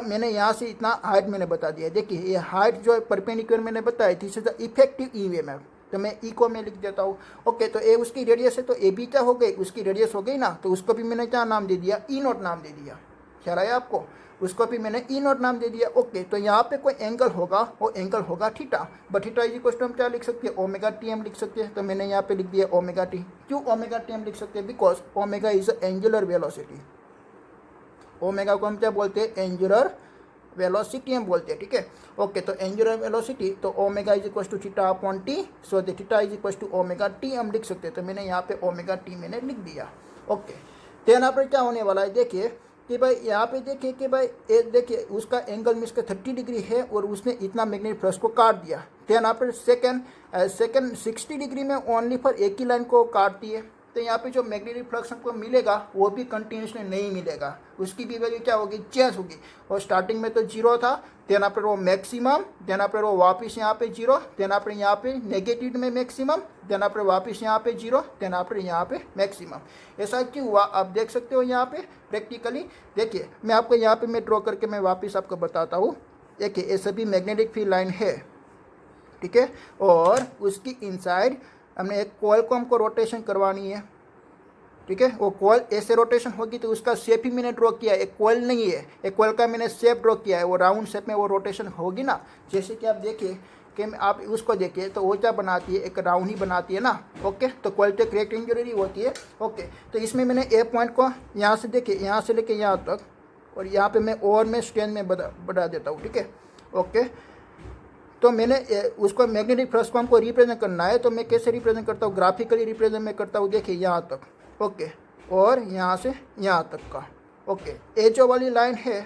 मैंने यहाँ से इतना हाइट मैंने बता दिया, देखिए ये हाइट जो है परपेंडिकुलर मैंने बताया, this is the effective EMF, तो मैं ई को मैं लिख देता हूँ, ओके। तो ए उसकी रेडियस है, तो ए भी क्या हो गई, उसकी रेडियस हो गई ना, तो उसको भी मैंने क्या नाम दे दिया, ई नॉट नाम दे दिया, ख्याल आया आपको, उसको भी मैंने ई नॉट नाम दे दिया, ओके। तो यहाँ पे कोई एंगल होगा, वो एंगल होगा theta, but theta is equal to हम क्या लिख सकते हैं, ओमेगा टी हम लिख सकते हैं। तो मैंने यहाँ पे लिख दिया ओमेगा टी। क्यों ओमेगा टी हम लिख सकते हैं, because omega is angular velocity, omega को हम क्या बोलते हैं, एंगुलर वेलोसिटी हम बोलते हैं, ठीक है, ओके। तो एंगुलर वेलोसिटी, तो omega is equal to theta upon T, so the theta is equal to omega T हम लिख सकते हैं। तो मैंने यहाँ पे ओमेगा टी मैंने लिख दिया, ओके। तो यहाँ पर क्या होने वाला है, देखिए कि भाई यहाँ पे देखिए कि भाई देखिए उसका एंगल में इसका 30 डिग्री है और उसने इतना मैग्नेटिक फ्लक्स को काट दिया। तो यहाँ पर सेकंड 60 डिग्री में ओनली फॉर एक ही लाइन को काटती है। तो यहाँ पे जो मैग्नेटिक फ्लक्स हमको मिलेगा वो भी कंटिन्यूसली नहीं मिलेगा, उसकी भी वैल्यू क्या होगी, चेंज होगी। और स्टार्टिंग में तो जीरो था, देना पर वो मैक्सिमम, देना पर वो वापस यहाँ पे जीरो, देना पर यहाँ पे नेगेटिव में मैक्सिमम, देना पर वापस यहाँ पे जीरो, देना पर यहाँ पे मैक्सिमम। ऐसा क्यों हुआ आप देख सकते हो यहाँ पे प्रैक्टिकली। देखिए मैं आपको यहाँ पे मैं ड्रॉ करके मैं वापस आपको बताता हूँ। देखिए ये सभी मैग्नेटिक फील्ड लाइन है, ठीक है, और उसकी इनसाइड हमने एक कॉइल को हमको रोटेशन करवानी है, ठीक है। वो कॉइल ऐसे रोटेशन होगी, तो उसका शेप ही मैंने ड्रॉ किया है, एक कॉइल नहीं है, एक कॉइल का मैंने शेप ड्रॉ किया है, वो राउंड शेप में वो रोटेशन होगी ना। जैसे कि आप देखिए कि आप उसको देखिए तो वो क्या बनाती है, एक राउंड ही बनाती है ना, ओके। तो कॉइल तो एक रेक्टेंगुलर ही होती है, ओके। तो इसमें मैंने ए पॉइंट को यहाँ से देखिए, यहाँ से लेके यहाँ तक, और यहाँ पे मैं और मैं स्ट्रेंथ में बढ़ा देता हूँ, ठीक है, ओके। तो मैंने उसको मैग्नेटिक फ्लक्स को हमको रिप्रेजेंट करना है, तो मैं कैसे रिप्रेजेंट करता हूँ, ग्राफिकली रिप्रेजेंट मैं करता हूँ। देखिए यहाँ तक, ओके, और यहाँ से यहाँ तक का, ओके। ये जो वाली लाइन है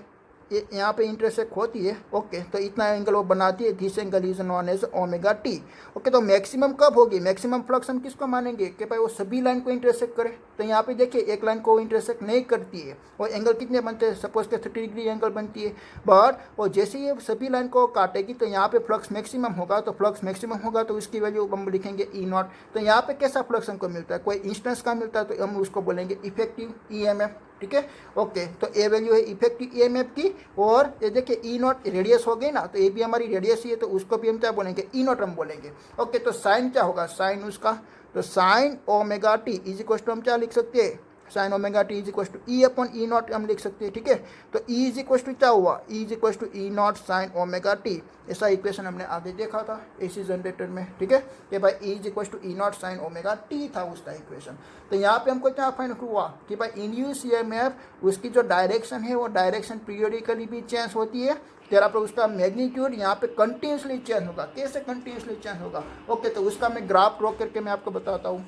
ये यहाँ पे इंटरसेक्ट होती है, ओके। तो इतना एंगल वो बनाती है, this angle is known as omega T, okay. तो मैक्सिमम कब होगी, मैक्सिमम फ्लक्स हम किसको मानेंगे कि भाई वो सभी लाइन को इंटरसेक्ट करे। तो यहाँ पे देखिए एक लाइन को इंटरसेक्ट नहीं करती है, वो एंगल कितने बनते हैं, सपोज के 30 डिग्री एंगल बनती है, बट वो जैसे ये सभी लाइन को काटेगी तो यहाँ पे फ्लक्स मैक्सिमम होगा। तो फ्लक्स मैक्सिमम होगा तो उसकी वैल्यू हम लिखेंगे ई नॉट। तो यहाँ पे कैसा फ्लक्स हमको मिलता है, कोई इंस्टेंस का मिलता है, तो हम उसको बोलेंगे इफेक्टिव ईएमएफ, ठीक है, ओके। तो ए वैल्यू है इफेक्टिव ईएमएफ की, और ये देखिए ई नॉट रेडियस हो गई ना, तो ये भी हमारी रेडियस ही है, तो उसको भी हम क्या बोलेंगे, ई नॉट हम बोलेंगे, ओके। तो साइन क्या होगा, साइन उसका, तो sine omega T is equal to हम क्या लिख सकते हैं, sine omega T is equal to E upon E naught हम लिख सकते हैं, ठीक है। तो ई इज इक्वल टू क्या हुआ, E is equal to E naught sine omega T, ऐसा इक्वेशन हमने आगे देखा था एसी जनरेटर में, ठीक है, कि भाई E is equal to E naught sine omega T था उसका इक्वेशन। तो यहाँ पे हमको क्या फाइंड हुआ कि भाई इंड्यूस ईएमएफ उसकी जो डायरेक्शन है वो डायरेक्शन पीरियडिकली भी चेंज होती है, तेरा पर उसका मैग्नीट्यूड यहाँ पे कंटिन्यूसली चेंज होगा। कैसे कंटिन्यूसली चेंज होगा, ओके। तो उसका मैं ग्राफ ड्रॉ करके मैं आपको बताता हूँ,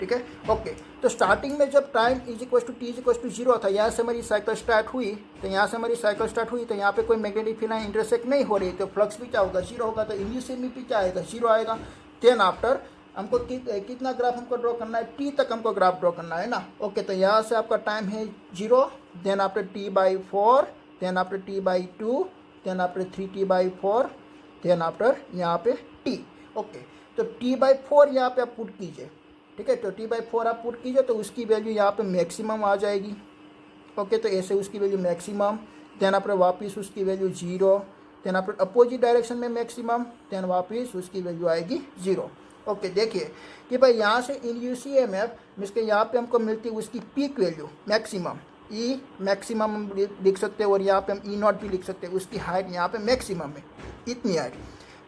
ठीक है, ओके। तो स्टार्टिंग में जब time is equal to T is equal to zero था, यहाँ से हमारी साइकिल स्टार्ट हुई, तो यहाँ से हमारी साइकिल स्टार्ट हुई, तो यहाँ पे कोई मैग्नेटिक फील्ड लाइन इंटरसेक्ट नहीं हो रही, तो फ्लक्स भी क्या होगा, जीरो होगा। तो इंड्यूस में भी क्या आएगा, जीरो आएगा। देन आफ्टर हमको कितना ग्राफ हमको ड्रॉ करना है, टी तक हमको ग्राफ ड्रॉ करना है ना, ओके। तो यहाँ से आपका टाइम है zero, then after T by 4, then after T by 2, then after 3t/4, then after यहाँ पे टी, ओके। तो t/4 यहाँ पे आप पुट कीजिए, ठीक है। तो t/4 आप पुट कीजिए, तो उसकी वैल्यू यहाँ पे मैक्सिमम आ जाएगी, ओके। तो ऐसे उसकी वैल्यू मैक्सिमम, देन आपने वापस उसकी वैल्यू जीरो, देन आपने अपोजिट डायरेक्शन में मैक्सिमम, देन वापस उसकी वैल्यू आएगी जीरो, ओके। देखिए कि भाई यहाँ से इंड्यूस ईएमएफ मींस के यहाँ पे हमको मिलती है उसकी पीक वैल्यू मैक्सिमम, ई मैक्सिमम हम लिख सकते हैं, और यहाँ पे हम ई नॉट भी लिख सकते हैं, उसकी हाइट यहाँ पे मैक्सिमम है, इतनी हाइट।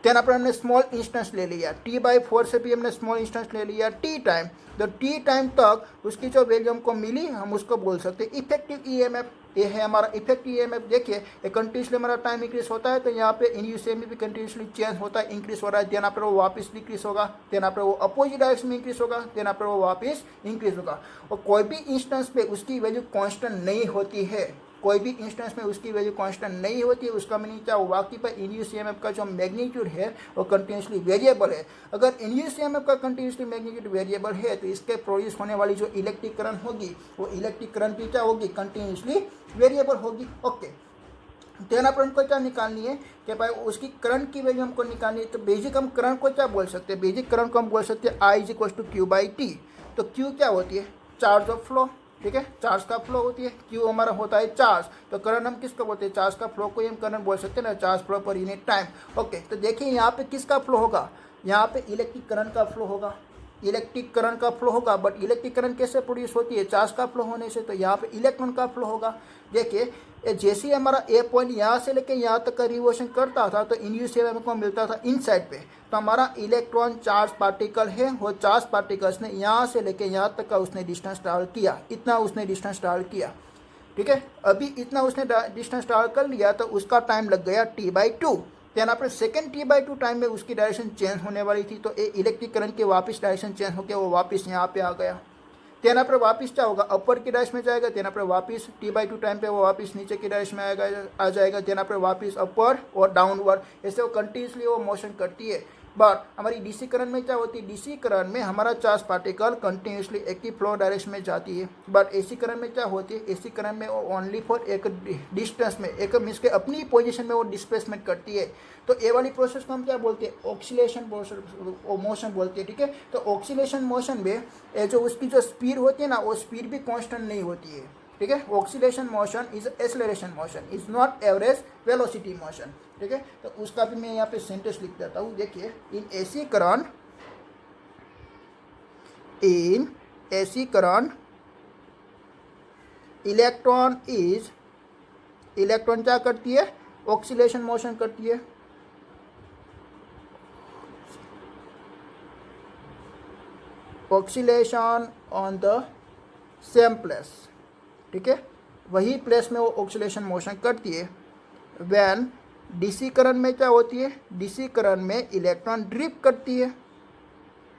देन अपन हमने स्मॉल इंस्टेंस ले लिया, t/4 से भी हमने स्मॉल इंस्टेंस ले लिया टी टाइम, तो टी टाइम तक उसकी जो वैल्यू हमको मिली हम उसको बोल सकते हैं इफेक्टिव ईएमएफ। ये है हमारा इफेक्टिव ईएमएफ। देखिए ये कंटिन्यूसली हमारा टाइम इंक्रीज होता है, तो यहाँ पे इन यूसीएम में भी कंटिन्यूसली चेंज होता है, इंक्रीज हो रहा है, देन यहाँ पर वो वापस डिक्रीज होगा, देन यहाँ पर वो अपोजिट डायरेक्शन में इंक्रीज होगा, देन यहाँ पर वो वापस इंक्रीज होगा। और कोई भी इंस्टेंस पे उसकी वैल्यू कांस्टेंट नहीं होती है, कोई भी इंस्टेंस में उसकी वैल्यू कांस्टेंट नहीं होती है, उसका मीनिंग क्या हुआ कि भाई इंड्यूस ईएमएफ का जो मैग्नीट्यूड है वो कंटिन्यूसली वेरिएबल है। अगर इंड्यूस ईएमएफ का कंटिन्यूसली मैग्नीट्यूड वेरिएबल है तो इसके प्रोड्यूस होने वाली जो इलेक्ट्रिक करंट होगी वो इलेक्ट्रिक करंट भी क्या होगी, कंटिन्यूसली वेरिएबल होगी। ओके, देन अपन को क्या निकालनी है कि भाई उसकी करंट की वैल्यू हमको निकालनी है, तो बेसिक हम करंट को क्या बोल सकते हैं, बेसिक करंट को हम बोल सकते हैं I = Q/T। तो Q क्या होती है, चार्ज ऑफ फ्लो, ठीक है, चार्ज का फ्लो होती है, Q हमारा होता है चार्ज, तो करंट हम किसको बोलते हैं, चार्ज का फ्लो को ही हम करंट बोल सकते हैं ना, चार्ज फ्लो पर यूनिट टाइम। ओके, तो देखिए यहाँ पे किसका फ्लो होगा, यहाँ पे इलेक्ट्रिक करंट का फ्लो होगा, इलेक्ट्रिक करंट का फ्लो होगा। बट इलेक्ट्रिक करंट कैसे प्रोड्यूस होती है, चार्ज का फ्लो होने से, तो यहाँ पे इलेक्ट्रॉन का फ्लो होगा। देखिए जैसे ही हमारा ए पॉइंट यहाँ से लेके यहाँ तक का रिवोल्यूशन करता था तो इंड्यूस ईएमएफ को मिलता था इन साइड पे, तो हमारा इलेक्ट्रॉन चार्ज पार्टिकल है, वो चार्ज पार्टिकल्स ने यहाँ से लेके यहाँ तक का उसने डिस्टेंस ट्रैवल किया, इतना उसने डिस्टेंस ट्रैवल किया, ठीक है। अभी इतना उसने डिस्टेंस ट्रैवल कर लिया तो उसका टाइम लग गया t/2। तो यहाँ पर सेकेंड t/2 टाइम में उसकी डायरेक्शन चेंज होने वाली थी, तो इलेक्ट्रिक करंट के वापस डायरेक्शन चेंज होकर वो वापस यहाँ पे आ गया। तेना पर वापस क्या होगा, अपवर्ड की डायरेक्शन में जाएगा, तेना पर वापस t/2 टाइम पे वो वापस नीचे की डायरेक्शन में आ जाएगा, तेना पर वापस अपवर्ड और डाउनवर्ड, ऐसे वो कंटिन्यूसली वो मोशन करती है। बट हमारी डीसी करंट में क्या होती है, डीसी करंट में हमारा चार्ज पार्टिकल कंटिन्यूसली एक ही फ्लो डायरेक्शन में जाती है। बट एसी करंट में क्या होती है, एसी करंट में वो ओनली फॉर एक डिस्टेंस में, एक मीन्स के अपनी पोजीशन में वो डिस्प्लेसमेंट करती है। तो ये वाली प्रोसेस को हम क्या बोलते हैं, ऑक्सीलेशन मोशन बोलते हैं, ठीक है। तो ऑक्सीलेशन मोशन में जो उसकी जो स्पीड होती है ना, वो स्पीड भी कांस्टेंट नहीं होती है, ठीक है। Oscillation motion is acceleration motion, is not average velocity motion, ठीक है। तो उसका भी मैं यहाँ पे सेंटेंस लिख देता हूँ। देखिए इन एसी करंट इलेक्ट्रॉन क्या करती है, ऑक्सीलेशन मोशन करती है। Oscillation on the same place, ठीक है, वही प्लेस में वो ऑक्सीलेशन मोशन करती है। व्हेन डीसी करंट में क्या होती है, डीसी करंट में इलेक्ट्रॉन ड्रिप करती है,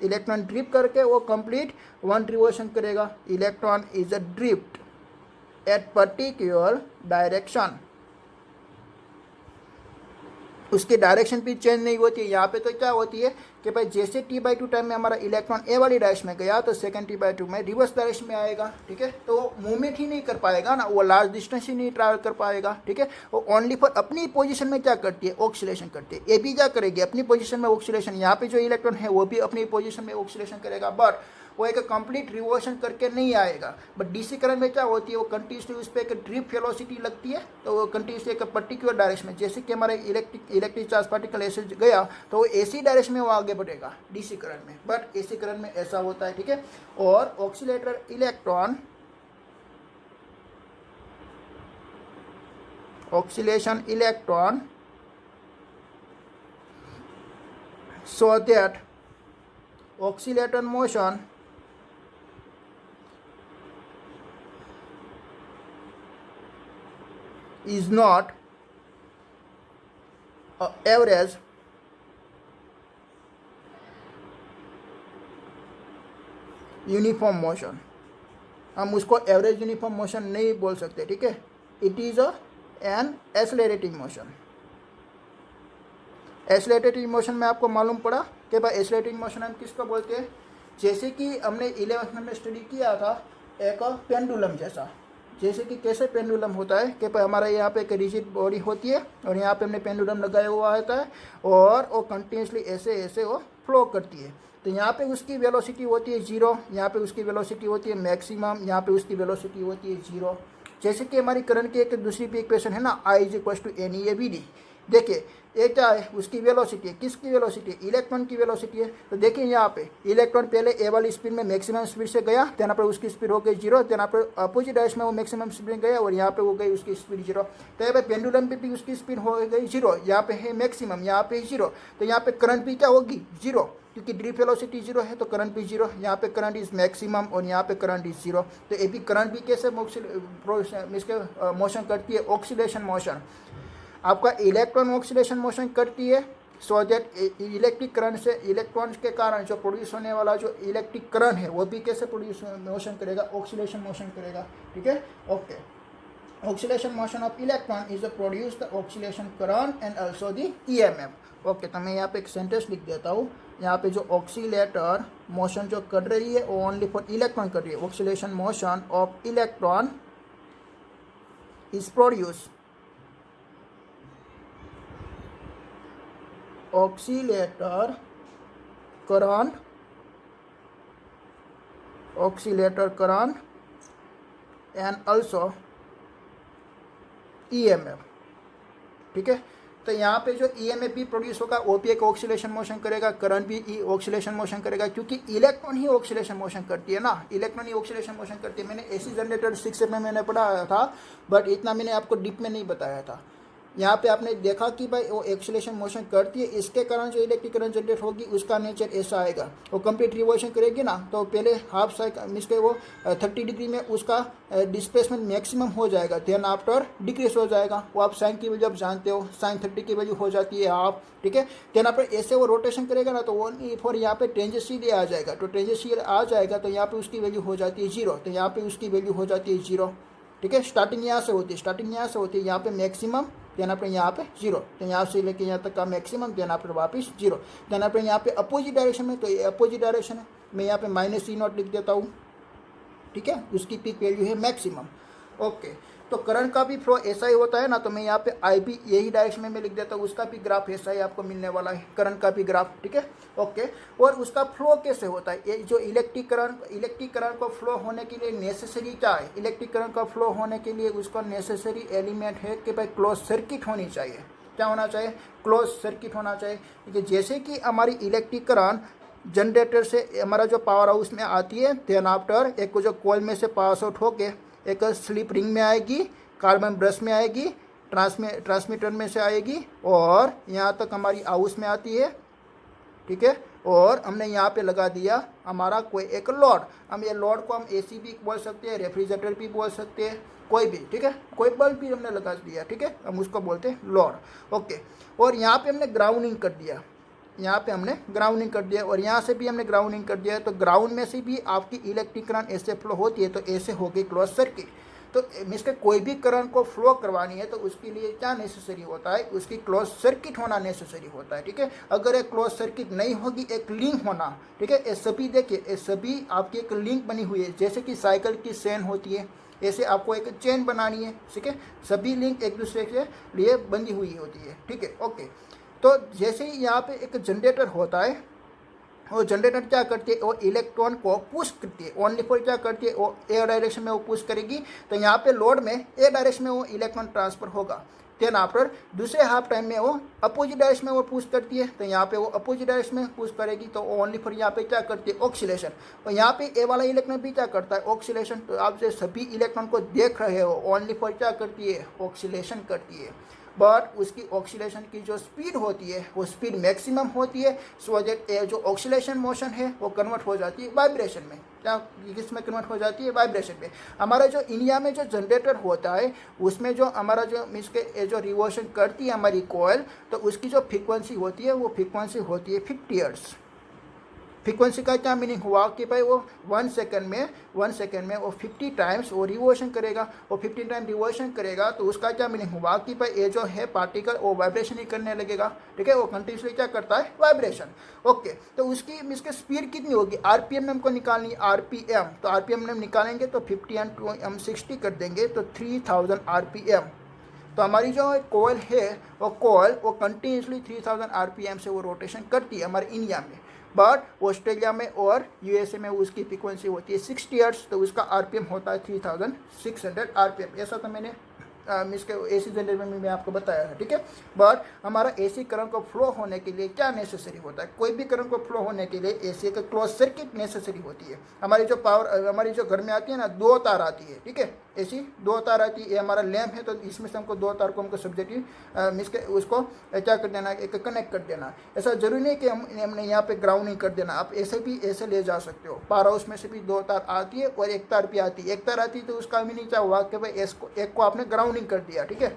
इलेक्ट्रॉन ड्रिप करके वो कंप्लीट वन रिवोल्यूशन करेगा। Electron is a drift at particular direction, उसकी डायरेक्शन भी चेंज नहीं होती है। यहाँ पे तो क्या होती है कि भाई जैसे t/2 टाइम में हमारा इलेक्ट्रॉन ए वाली डायरेक्शन में गया तो सेकंड t/2 में रिवर्स डायरेक्शन में आएगा, ठीक है। तो वो मूवमेंट ही नहीं कर पाएगा ना, वो लार्ज डिस्टेंस ही नहीं ट्रैवल कर पाएगा, ठीक है। वो ओनली फॉर अपनी पोजीशन में क्या करती है, ऑक्सीलेशन करती है। ये भी क्या करेगी, अपनी पोजीशन में ऑक्सीलेशन, यहाँ पे जो इलेक्ट्रॉन है वो भी अपनी पोजीशन में ऑक्सीलेशन करेगा, बट वो एक कंप्लीट रिवोल्यूशन करके नहीं आएगा। बट डीसी करंट में क्या होती है, वो कंटिन्यूसली उस पर एक ड्रिप वेलोसिटी लगती है, तो वो कंटिन्यूसली एक पर्टिकुलर डायरेक्शन में, जैसे कि हमारे इलेक्ट्रिक चार्ज पार्टिकल ऐसे गया तो वो एसी डायरेक्शन में वो आगे बढ़ेगा डीसी करंट में, बट एसी करंट में ऐसा होता है, ठीक है। और oscillator electron, oscillation electron so that oscillator motion is not average uniform motion, हम उसको एवरेज यूनिफॉर्म मोशन नहीं बोल सकते, ठीक है। It is an accelerating motion. Accelerating motion में आपको मालूम पड़ा कि भाई एक्सेलरेटिंग मोशन हम किसको बोलते हैं, जैसे कि हमने 11th में स्टडी किया था एक पेंडुलम जैसा, जैसे कि कैसे पेंडुलम होता है कि भाई हमारा यहाँ पे एक रिजिड बॉडी होती है और यहाँ पे हमने पेंडुलम लगाया हुआ होता है और वो कंटिन्यूसली ऐसे ऐसे वो फ्लो करती है। तो यहाँ पे उसकी वेलोसिटी होती है 0, यहाँ पे उसकी वेलोसिटी होती है मैक्सिमम, यहाँ पे उसकी वेलोसिटी होती है 0। जैसे कि हमारी करंट की एक दूसरी भी इक्वेशन है ना, I = NeABD। देखिए ये क्या है, उसकी वेलोसिटी है। किसकी वेलोसिटी? इलेक्ट्रॉन की वेलोसिटी है। तो देखिए यहाँ पे इलेक्ट्रॉन पहले ए वाली स्पीड में मैक्सिमम स्पीड से गया, तो यहाँ पर उसकी स्पीड हो गई 0, तो यहाँ पर अपोजिट डायरेक्शन में वो मैक्सिमम स्पीड गया और यहाँ पे हो गई उसकी स्पीड 0। तो यहाँ पे पेंडुलम पे भी उसकी स्पीड हो गई 0, यहाँ पे है मैक्सिमम, यहाँ पे 0, तो यहाँ पे करंट भी क्या होगी 0, क्योंकि ड्रिफ्ट वेलोसिटी 0 है तो करंट भी 0। यहाँ पे करंट इज मैक्सिमम और यहाँ पे करंट इज 0। तो ये भी करंट भी कैसे मोशन करती है? Oscillation motion. आपका इलेक्ट्रॉन ऑक्सीलेशन मोशन करती है, सो दैट इलेक्ट्रिक करंट से इलेक्ट्रॉन्स के कारण जो प्रोड्यूस होने वाला जो इलेक्ट्रिक करंट है वो भी कैसे प्रोड्यूस मोशन करेगा? ऑक्सीलेशन मोशन करेगा। ठीक है, okay. Oscillation motion of electron is produce the oscillation current and also the EMF. Okay, तो मैं यहाँ पे एक सेंटेंस लिख देता हूँ। यहाँ पे जो ऑक्सीलेटर मोशन जो कर रही है वो ओनली फॉर इलेक्ट्रॉन कर रही है। Oscillation motion of electron is produce oscillator current and also EMF। ठीक है, तो यहाँ पे जो EMF भी प्रोड्यूस होगा वो भी एक ऑक्सीलेशन मोशन करेगा, करंट भी ऑक्सीलेशन मोशन करेगा, क्योंकि इलेक्ट्रॉन ही ऑक्सीलेशन मोशन करती है ना, इलेक्ट्रॉन ही ऑक्सीलेशन मोशन करती है। मैंने एसी जनरेटर 6 में मैंने पढ़ाया था, बट इतना मैंने आपको डीप में नहीं बताया था। यहाँ पे आपने देखा कि भाई वो एक्सीलरेशन मोशन करती है, इसके कारण जो इलेक्ट्रिक करंट जनरेट होगी उसका नेचर ऐसा आएगा। वो कंप्लीट रिवॉल्यूशन करेगी ना, तो पहले हाफ साइकिल मीन्स के वो 30 डिग्री में उसका डिस्प्लेसमेंट मैक्सिमम हो जाएगा, देन आफ्टर डिक्रीज हो जाएगा। वो आप साइन की वैल्यू आप जानते हो, साइन 30 की वैल्यू हो जाती है हाफ। ठीक है, देन आफ्टर ऐसे वो रोटेशन करेगा ना, तो वो फॉर यहाँ पे टेंजेंशियल आ जाएगा, तो टेंजेंशियल आ जाएगा तो यहाँ पे उसकी वैल्यू हो जाती है 0, तो यहाँ पे उसकी वैल्यू हो जाती है 0। ठीक है, स्टार्टिंग यहाँ से होती है, स्टार्टिंग यहाँ से होती है, यहाँ पे मैक्सिमम, देन आपने यहाँ पे 0, तो यहाँ से लेके यहाँ तक का मैक्सिमम, देन आपने वापस 0, देन आपने यहाँ पे अपोजिट डायरेक्शन में, तो ये अपोजिट डायरेक्शन है, मैं यहाँ पे -E0 लिख देता हूँ। ठीक है, उसकी पीक वैल्यू है मैक्सिमम। ओके, तो करंट का भी फ्लो ऐसा ही होता है ना, तो मैं यहाँ पे आई भी यही डायरेक्शन में मैं लिख देता हूँ, उसका भी ग्राफ ऐसा ही आपको मिलने वाला है, करंट का भी ग्राफ। ठीक है, ओके। और उसका फ्लो कैसे होता है? ये जो इलेक्ट्रिक करंट को फ्लो होने के लिए नेसेसरी क्या है? इलेक्ट्रिक करंट का फ्लो होने के लिए उसका नेसेसरी एलिमेंट है कि भाई क्लोज सर्किट होनी चाहिए। क्या होना चाहिए? क्लोज सर्किट होना चाहिए। क्योंकि जैसे कि हमारी इलेक्ट्रिक करंट जनरेटर से हमारा जो पावर हाउस में आती है, देन आफ्टर एक जो कॉइल में से पास आउट होके एक स्लिप रिंग में आएगी, कार्बन ब्रश में आएगी, ट्रांसमीटर में से आएगी और यहाँ तक हमारी हाउस में आती है। ठीक है, और हमने यहाँ पे लगा दिया हमारा कोई एक लोड। हम ये लोड को हम एसी भी बोल सकते हैं, रेफ्रिजरेटर भी बोल सकते हैं, कोई भी। ठीक है, कोई बल्ब भी हमने लगा दिया। ठीक है, हम उसको बोलते हैं लोड। ओके, और यहाँ पे हमने ग्राउंडिंग कर दिया, यहाँ पे हमने ग्राउंडिंग कर दिया और यहाँ से भी हमने ग्राउंडिंग कर दिया है। तो ग्राउंड में से भी आपकी इलेक्ट्रिक करंट ऐसे फ्लो होती है, तो ऐसे हो गई क्लोज सर्किट। तो मीन्स के कोई भी करंट को फ्लो करवानी है तो उसके लिए क्या नेसेसरी होता है? उसकी क्लोज सर्किट होना नेसेसरी होता है। ठीक है, अगर एक क्लोज सर्किट नहीं होगी, एक लिंक होना। ठीक है, ये सभी देखिए, ये सभी आपकी एक लिंक बनी हुई है, जैसे कि साइकिल की चेन होती है, ऐसे आपको एक चेन बनानी है। ठीक है, सभी लिंक एक दूसरे के लिए बंधी हुई होती है। ठीक है, ओके। तो जैसे ही यहाँ पे एक जनरेटर होता है, वो जनरेटर क्या करती है? वो इलेक्ट्रॉन को पुश करती है, ओनली फॉर क्या करती है? वो ए डायरेक्शन में वो पुश करेगी, तो यहाँ पे लोड में ए डायरेक्शन में वो इलेक्ट्रॉन ट्रांसफर होगा। देन आफ्टर दूसरे हाफ टाइम में वो अपोजिट डायरेक्शन में वो पुश करती है, तो यहाँ पे वो अपोजिट डायरेक्शन में पुश करेगी, तो ओनली फॉर यहाँ पे क्या करती है? ऑक्सीलेशन। और यहाँ पे ए वाला इलेक्ट्रॉन भी क्या करता है? ऑक्सीलेशन। तो आप जो सभी इलेक्ट्रॉन को देख रहे हो, ओनली फॉर क्या करती है? ऑक्सीलेशन करती है। बट उसकी ऑक्सीलेशन की जो स्पीड होती है वो स्पीड मैक्सिमम होती है, सो दैट जो ऑक्सीलेशन मोशन है वो कन्वर्ट हो जाती है वाइब्रेशन में। क्या किस में कन्वर्ट हो जाती है? वाइब्रेशन में। हमारा जो इंडिया में जो जनरेटर होता है उसमें जो हमारा जो मीन्स के जो रिवॉल्यूशन करती है हमारी कॉइल, तो उसकी जो फ्रीक्वेंसी होती है वो फ्रीक्वेंसी होती है 50 हर्ट्ज। फ्रीक्वेंसी का क्या मीनिंग हुआ कि भाई वो 1 सेकंड में वो 50 टाइम्स वो रिवॉल्यूशन करेगा। वो 50 टाइम रिवॉल्यूशन करेगा तो उसका क्या मीनिंग हुआ कि भाई ये जो है पार्टिकल वो वाइब्रेशन ही करने लगेगा। ठीक है, वो कंटिन्यूसली क्या करता है? वाइब्रेशन। ओके, तो उसकी इसकी स्पीड कितनी होगी? आरपीएम में हमको निकालनी है, आरपीएम। तो आरपीएम में हम निकालेंगे तो 50 × हम 60 कर देंगे, तो 3000 आरपीएम। तो हमारी जो कॉइल है वो कॉइल वो कंटिन्यूसली 3000 आरपीएम से वो रोटेशन करती है हमारे इंडिया में। बट ऑस्ट्रेलिया में और यूएसए में उसकी फ्रीक्वेंसी होती है 60 हर्ट्ज, तो उसका आरपीएम होता है 3600 आरपीएम। ऐसा तो मैंने मीन्स के AC जनरेटर में आपको बताया है, ठीक है। बट हमारा AC करंट को फ्लो होने के लिए क्या नेसेसरी होता है? कोई भी करंट को फ्लो होने के लिए AC का क्लोज सर्किट नेसेसरी होती है। हमारी जो पावर हमारी जो घर में आती है ना, 2 तार आती है, ठीक है। AC 2 तार आती है। ये हमारा लैम्प है, तो इसमें से हमको 2 तार को हमको सब्जेक्टिव मीन्स के उसको क्या कर देना, एक कनेक्ट कर देना। ऐसा जरूरी नहीं कि हमने यहाँ पे ग्राउंडिंग कर देना, आप ऐसे भी ऐसे ले जा सकते हो। पावर हाउस में से भी 2 तार आती है और 1 तार भी आती है। 1 तार आती है तो उसका मीनिंग क्या हुआ कि भाई एक को आपने ग्राउंडिंग कर दिया, ठीक है।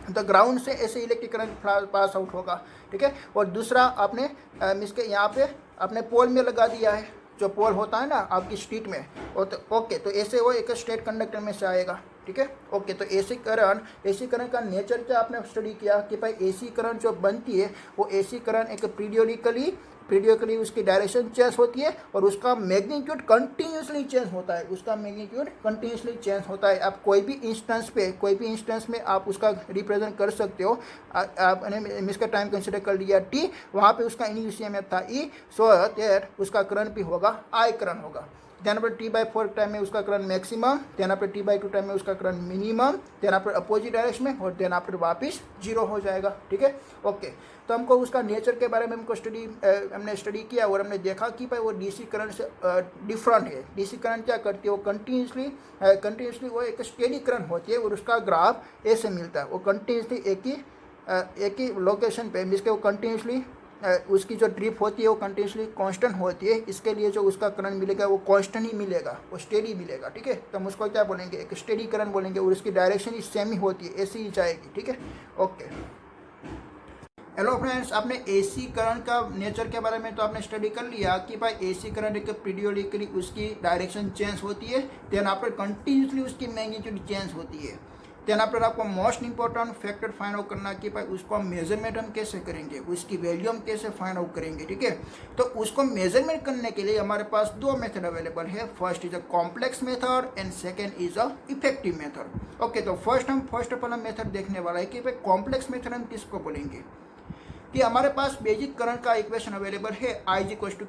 तो ग्राउंड से ऐसे इलेक्ट्रिक करंट पास आउट होगा, ठीक है। और दूसरा आपने मीन्स के यहाँ पे आपने पोल में लगा दिया है, जो पोल होता है ना आपकी स्ट्रीट में, और तो ओके, तो ऐसे वो एक स्ट्रेट कंडक्टर में से आएगा, ठीक है। ओके, तो AC करंट का नेचर क्या आपने स्टडी किया कि भाई AC करंट जो बनती है वो AC करंट एक पीरियडिकली उसकी डायरेक्शन चेंज होती है और उसका मैग्नीट्यूड कंटिन्यूसली चेंज होता है। आप कोई भी इंस्टेंस में आप उसका रिप्रेजेंट कर सकते हो। आपने इसका टाइम कंसिडर कर लिया T, वहाँ पे उसका इनिशियल में था E, सो दैट उसका करंट भी होगा I करंट होगा। देन पर T/4 टाइम में उसका करंट मैक्सिमम, देन पर T/2 टाइम में उसका करंट मिनिमम, देन पर अपोजिट डायरेक्शन में, और देन पर वापस 0 हो जाएगा, ठीक है। ओके, तो हमको उसका नेचर के बारे में हमने स्टडी किया और हमने देखा कि भाई वो DC करंट से डिफरेंट है। DC करंट क्या करती है, वो कंटिन्यूसली वो एक स्टेडी करंट होती है और उसका ग्राफ ऐसे मिलता है। वो कंटिन्यूसली एक ही लोकेशन पे, मीन्स के वो कंटिन्यूसली उसकी जो ड्रिप होती है वो कंटिन्यूसली कांस्टेंट होती है। इसके लिए जो उसका करंट मिलेगा वो कांस्टेंट ही मिलेगा, वो स्टेडी मिलेगा, ठीक है। तो हम उसको क्या बोलेंगे, एक स्टेडी करंट बोलेंगे, और उसकी डायरेक्शन ही सेम ही होती है, ऐसी ही जाएगी, ठीक है। ओके, हेलो फ्रेंड्स, आपने AC करंट का नेचर के बारे में तो आपने स्टडी कर लिया कि भाई AC करंट एक पीरियडिकली उसकी डायरेक्शन चेंज होती है, देन आप कंटिन्यूसली उसकी मैग्नीट्यूड चेंज होती है। देन पर आपको most important factor find out करना कि भाई उसको हम मेजरमेंट हम कैसे करेंगे, उसकी वैल्यू हम कैसे फाइंड आउट करेंगे, ठीक है। तो उसको मेजरमेंट करने के लिए हमारे पास 2 मेथड अवेलेबल है। First is a complex method and second is a effective method. Okay, तो फर्स्ट ऑफ ऑल हम मेथड देखने वाला है कि भाई कॉम्प्लेक्स मेथड हम किसको बोलेंगे, कि हमारे पास बेसिक करंट का इक्वेशन अवेलेबल है I =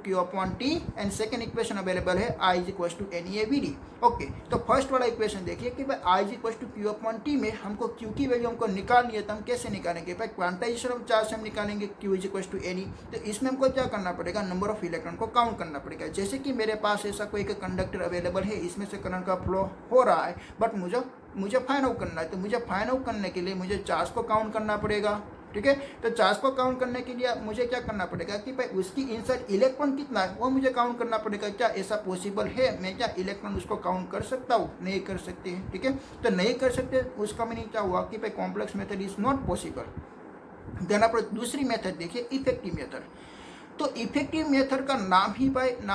Q/T and second equation available है I = NEAVD। ओके, तो फर्स्ट वाला इक्वेशन देखिए कि भाई I = Q/T में हमको Q की वैल्यू हमको निकालनी है, तो हम कैसे निकालेंगे, भाई क्वांटाइजेशन चार्ज से हम निकालेंगे Q = NE। तो इसमें हमको क्या करना पड़ेगा, नंबर ऑफ इलेक्ट्रॉन को काउंट करना पड़ेगा। जैसे कि मेरे पास ऐसा कोई एक कंडक्टर अवेलेबल है, इसमें से करंट का फ्लो हो रहा है, बट मुझे फाइंड आउट करना है। तो मुझे फाइंड आउट करने के लिए मुझे चार्ज को काउंट करना पड़ेगा, ठीक है। तो चार्ज को काउंट करने के लिए मुझे क्या करना पड़ेगा कि भाई उसकी इनसाइड इलेक्ट्रॉन कितना है वो मुझे काउंट करना पड़ेगा। क्या ऐसा पॉसिबल है, मैं क्या इलेक्ट्रॉन उसको काउंट कर सकता हूँ? नहीं कर सकते हैं, ठीक है। तो नहीं कर सकते, उसका मीनिंग क्या हुआ कि भाई complex method is not possible. Then आप दूसरी मेथड देखिए, इफेक्टिव मेथड। तो इफेक्टिव मेथड का नाम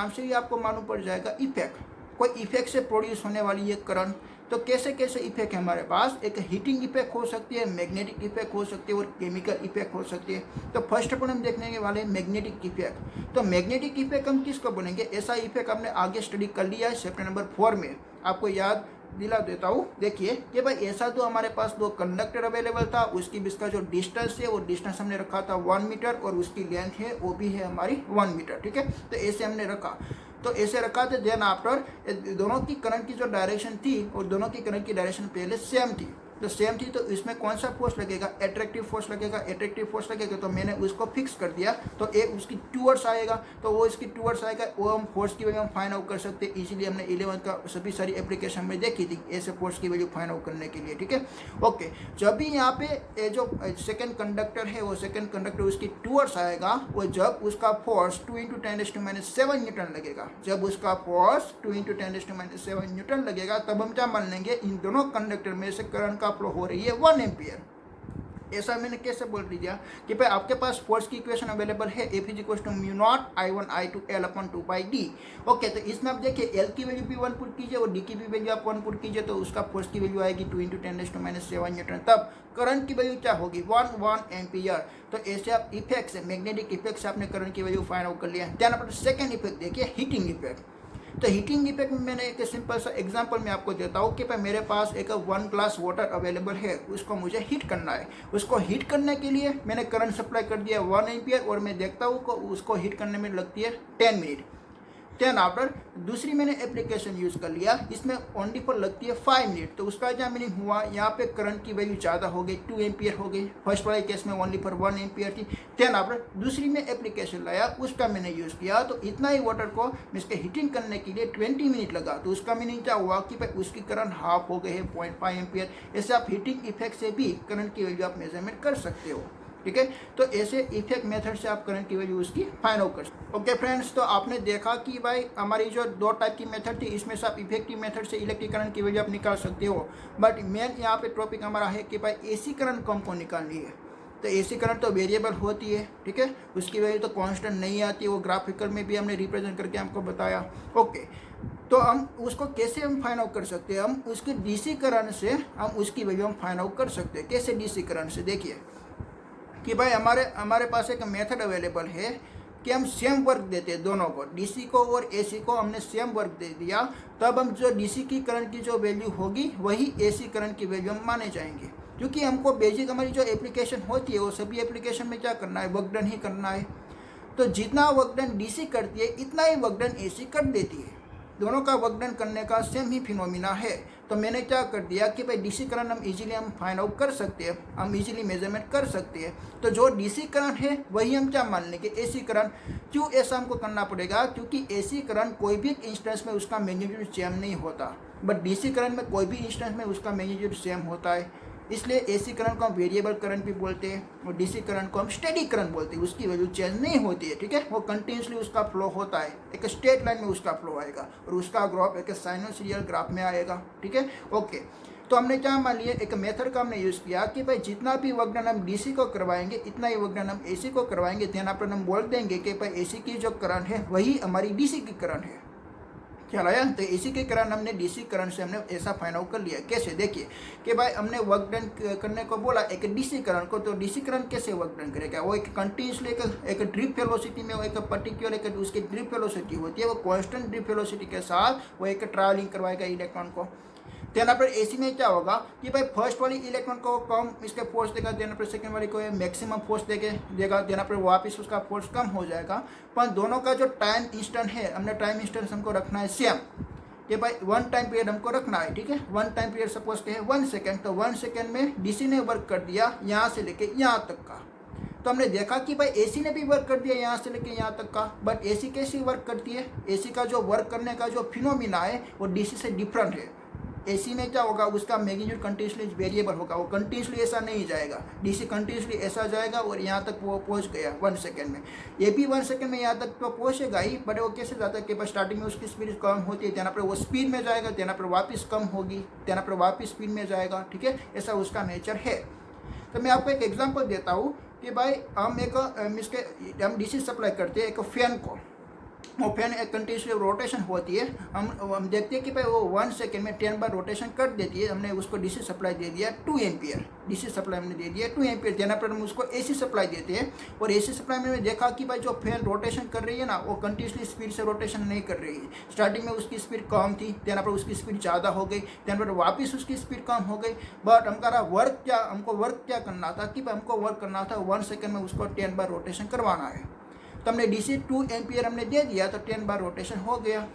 से ही आपको मालूम पड़ जाएगा, इफेक्ट, कोई इफेक्ट से प्रोड्यूस होने वाली ये करंट। तो कैसे इफेक्ट है हमारे पास, एक हीटिंग इफेक्ट हो सकती है, मैग्नेटिक इफेक्ट हो सकती है और केमिकल इफेक्ट हो सकती है। तो फर्स्ट ऑफ ऑल हम देखने वाले हैं मैग्नेटिक इफेक्ट। तो मैग्नेटिक इफेक्ट हम किसको बोलेंगे, ऐसा इफेक्ट हमने आगे स्टडी कर लिया है चैप्टर नंबर 4 में, आपको याद दिला देता हूँ। देखिए कि भाई ऐसा तो हमारे पास 2 कंडक्टर अवेलेबल था, उसकी इसका जो डिस्टेंस है वो डिस्टेंस हमने रखा था 1 मीटर और उसकी लेंथ है वो भी है हमारी 1 मीटर, ठीक है। तो ऐसे हमने रखा, तो ऐसे रखा था। देन आफ्टर दोनों की करंट की जो डायरेक्शन थी और दोनों की करंट की डायरेक्शन पहले सेम थी, तो सेम थी। तो इसमें कौन सा फोर्स लगेगा, अट्रैक्टिव फोर्स लगेगा। तो मैंने उसको फिक्स कर दिया, तो एक उसकी टूवर्ड्स आएगा, तो वो इसकी टूवर्ड्स आएगा, वो हम फोर्स की वैल्यू हम फाइंड आउट कर सकते हैं। इसीलिए हमने 11th का सभी सारी एप्लीकेशन में देखी थी ऐसे फोर्स की वैल्यू फाइंड आउट करने के लिए, ठीक है। ओके, जब भी यहाँ पे ये जो सेकेंड कंडक्टर है, वो सेकेंड कंडक्टर उसकी टूवर्ड्स आएगा, वो जब उसका फोर्स 2 × 10⁻⁷ न्यूटन लगेगा, जब उसका फोर्स 2 × 10⁻⁷ न्यूटन लगेगा, तब हम क्या मान लेंगे, इन दोनों कंडक्टर में से करंट फ्लो हो रही है 1 एम्पियर। ऐसा मैंने कैसे बोल दिया कि भाई आपके पास फोर्स की इक्वेशन अवेलेबल है, F = μ0I1I2L/2πd। ओके, तो इसमें आप देखिए L की वैल्यू भी 1 पुट कीजिए और D की भी वैल्यू आप 1 पुट कीजिए, तो उसका फोर्स की वैल्यू आएगी 2 × 10⁻⁷ न्यूटन। तब करंट की वैल्यू क्या होगी, 1 एम्पियर। तो ऐसे आप इफेक्ट से, मैग्नेटिक इफेक्ट से आपने करंट की वैल्यू फाइंड आउट कर लिया। देन आप सेकेंड इफेक्ट देखिए, हीटिंग इफेक्ट। तो हीटिंग इफेक्ट में मैंने एक सिंपल सा एग्जांपल मैं आपको देता हूँ कि भाई मेरे पास एक 1 ग्लास वाटर अवेलेबल है, उसको मुझे हीट करना है। उसको हीट करने के लिए मैंने करंट सप्लाई कर दिया 1 एम्पियर और मैं देखता हूँ को उसको हीट करने में लगती है 10 मिनट। देन आफ्टर दूसरी मैंने एप्लीकेशन यूज़ कर लिया, इसमें ओनली पर लगती है 5 मिनट। तो उसका क्या मीनिंग हुआ, यहाँ पे करंट की वैल्यू ज़्यादा हो गई, 2 एम्पियर हो गई। फर्स्ट वाले केस में ओनली पर 1 एम्पियर थी। देन आफ्टर दूसरी में एप्लीकेशन लाया, उसका मैंने यूज़ किया, तो इतना ही वाटर को इसके हीटिंग करने के लिए 20 मिनट लगा। तो उसका मीनिंग क्या हुआ कि भाई उसकी करंट हाफ हो गई है, 0.5 एम्पियर। ऐसे आप हीटिंग इफेक्ट से भी करंट की वैल्यू आप मेजरमेंट कर सकते हो। ठीक है, तो ऐसे इफेक्ट मेथड से आप करंट की वैल्यू उसकी फाइंड आउट कर सकते हो। ओके फ्रेंड्स, तो आपने देखा कि भाई हमारी जो 2 टाइप की मेथड थी, इसमें से आप इफेक्टिव मेथड से इलेक्ट्रिक करंट की वैल्यू आप निकाल सकते हो। बट मेन यहाँ पे टॉपिक हमारा है कि भाई एसी करंट को हमको निकालनी है। तो एसी करंट तो वेरिएबल होती है, ठीक है, उसकी वैल्यू तो कांस्टेंट नहीं आती है। वो ग्राफिकल में भी हमने रिप्रेजेंट करके हमको बताया। ओके, तो हम उसको कैसे हम फाइंड आउट कर सकते हैं, हम उसके डीसी करंट से हम उसकी वैल्यू हम फाइंड आउट कर सकते हैं। कैसे डीसी करंट से, देखिए कि भाई हमारे पास एक मेथड अवेलेबल है कि हम सेम वर्क देते हैं दोनों को, डीसी को और एसी को हमने सेम वर्क दे दिया, तब हम जो डीसी की करंट की जो वैल्यू होगी वही एसी करंट की वैल्यू हम माने जाएंगे। क्योंकि हमको बेसिक हमारी जो एप्लीकेशन होती है वो सभी एप्लीकेशन में क्या करना है, वर्क डन ही करना है। तो जितना वर्क डन डीसी करती है इतना ही वर्क डन एसी कर देती है। दोनों का वर्क डन करने का सेम ही फिनोमिना है। तो मैंने क्या कर दिया कि भाई डीसी करंट हम इजीली हम फाइंड आउट कर सकते हैं, हम इजीली मेजरमेंट कर सकते हैं। तो जो डीसी करंट है वही हम क्या मान लेंगे, एसी करंट। क्यों ऐसा हमको करना पड़ेगा, क्योंकि एसी करंट कोई भी इंस्टेंस में उसका मैग्नीट्यूड सेम नहीं होता, बट डीसी करंट में कोई भी इंस्टेंस में उसका मैग्नीट्यूड सेम होता है। इसलिए एसी करंट को हम वेरिएबल करंट भी बोलते हैं और डीसी करंट को हम स्टेडी करंट बोलते हैं। उसकी वैल्यू चेंज नहीं होती है, ठीक है, वो कंटिन्यूसली उसका फ्लो होता है, एक स्ट्रेट लाइन में उसका फ्लो आएगा और उसका ग्राफ एक साइनोसॉइडल ग्राफ में आएगा। ठीक है, ओके। तो हमने क्या मान लिया, एक मेथड का हमने यूज़ किया कि भाई जितना भी वर्क डन हम डीसी को करवाएंगे इतना ही वर्क डन हम एसी को करवाएंगे। ध्यान पर हम बोल देंगे कि भाई एसी की जो करंट है वही हमारी डीसी की करंट है। ख्याल आया। तो एसी के करंट हमने डीसी करंट से हमने ऐसा फाइंड आउट कर लिया। कैसे, देखिए कि भाई हमने वर्क डन करने को बोला एक डीसी करंट को, तो डीसी करंट कैसे वर्क डन करेगा, वो एक कंटिन्यूसली एक ड्रिप वेलोसिटी में, वो एक पर्टिकुलर एक उसकी ड्रिप वेलोसिटी होती है, वो कांस्टेंट ड्रिप वेलोसिटी के साथ वो एक ट्रैवलिंग करवाएगा इलेक्ट्रॉन को। देन पर एसी में क्या होगा कि भाई फर्स्ट वाली इलेक्ट्रॉन को कम इसके फोर्स देगा, देन पर सेकंड वाली को मैक्सिमम फोर्स देगा, देन पर वापस उसका फोर्स कम हो जाएगा। पर दोनों का जो टाइम इंस्टेंट है, हमने टाइम इंस्टेंट हमको रखना है सेम, कि भाई 1 टाइम पीरियड हमको रखना है। ठीक है, 1 टाइम पीरियड सपोज के है 1 सेकेंड, तो 1 सेकेंड में डीसी ने वर्क कर दिया यहाँ से लेके यहाँ तक का। तो हमने देखा कि भाई एसी ने भी वर्क कर दिया यहाँ से लेके यहाँ तक का, बट एसी कैसी वर्क करती है, एसी का जो वर्क करने का जो फिनोमिना है वो डीसी से डिफरेंट है। एसी में क्या होगा, उसका मैग्नीट्यूड कंटिन्यूसली वेरिएबल होगा, वो कंटिन्यूसली ऐसा नहीं जाएगा। डीसी कंटिन्यूसली ऐसा जाएगा और यहाँ तक वो पहुँच गया 1 सेकेंड में। ये भी 1 सेकेंड में यहाँ तक तो पहुँचेगा ही, बट वो कैसे जाता है कि बस स्टार्टिंग में उसकी स्पीड कम होती है, तेना पर वो स्पीड में जाएगा, तेना पर वापस कम होगी, तेना पर वापस स्पीड में जाएगा। ठीक है, ऐसा उसका नेचर है। तो मैं आपको एक एग्जाम्पल देता हूँ कि भाई हम डीसी सप्लाई करते हैं एक फैन को, वो फैन एक कंटिन्यूसली रोटेशन होती है। हम देखते हैं कि भाई वो 1 सेकेंड में 10 बार रोटेशन कर देती है। हमने उसको डीसी सप्लाई दे दिया 2 एम्पियर, डीसी सप्लाई हमने दे दिया 2 एम्पियर। देना पर हम उसको एसी सप्लाई देते हैं, और एसी सप्लाई में देखा कि भाई जो फैन रोटेशन कर रही है ना, वो कंटिन्यूसली स्पीड से रोटेशन नहीं कर रही है। स्टार्टिंग में उसकी स्पीड कम थी, देना पर उसकी स्पीड ज़्यादा हो गई, देना पर वापस उसकी स्पीड कम हो गई। बट हमको वर्क क्या करना था कि हमको वर्क करना था 1 सेकेंड में उसको 10 बार रोटेशन करवाना है। तो हमने डीसी 2 एम्पियर हमने दे दिया, तो 10 बार रोटेशन हो गया।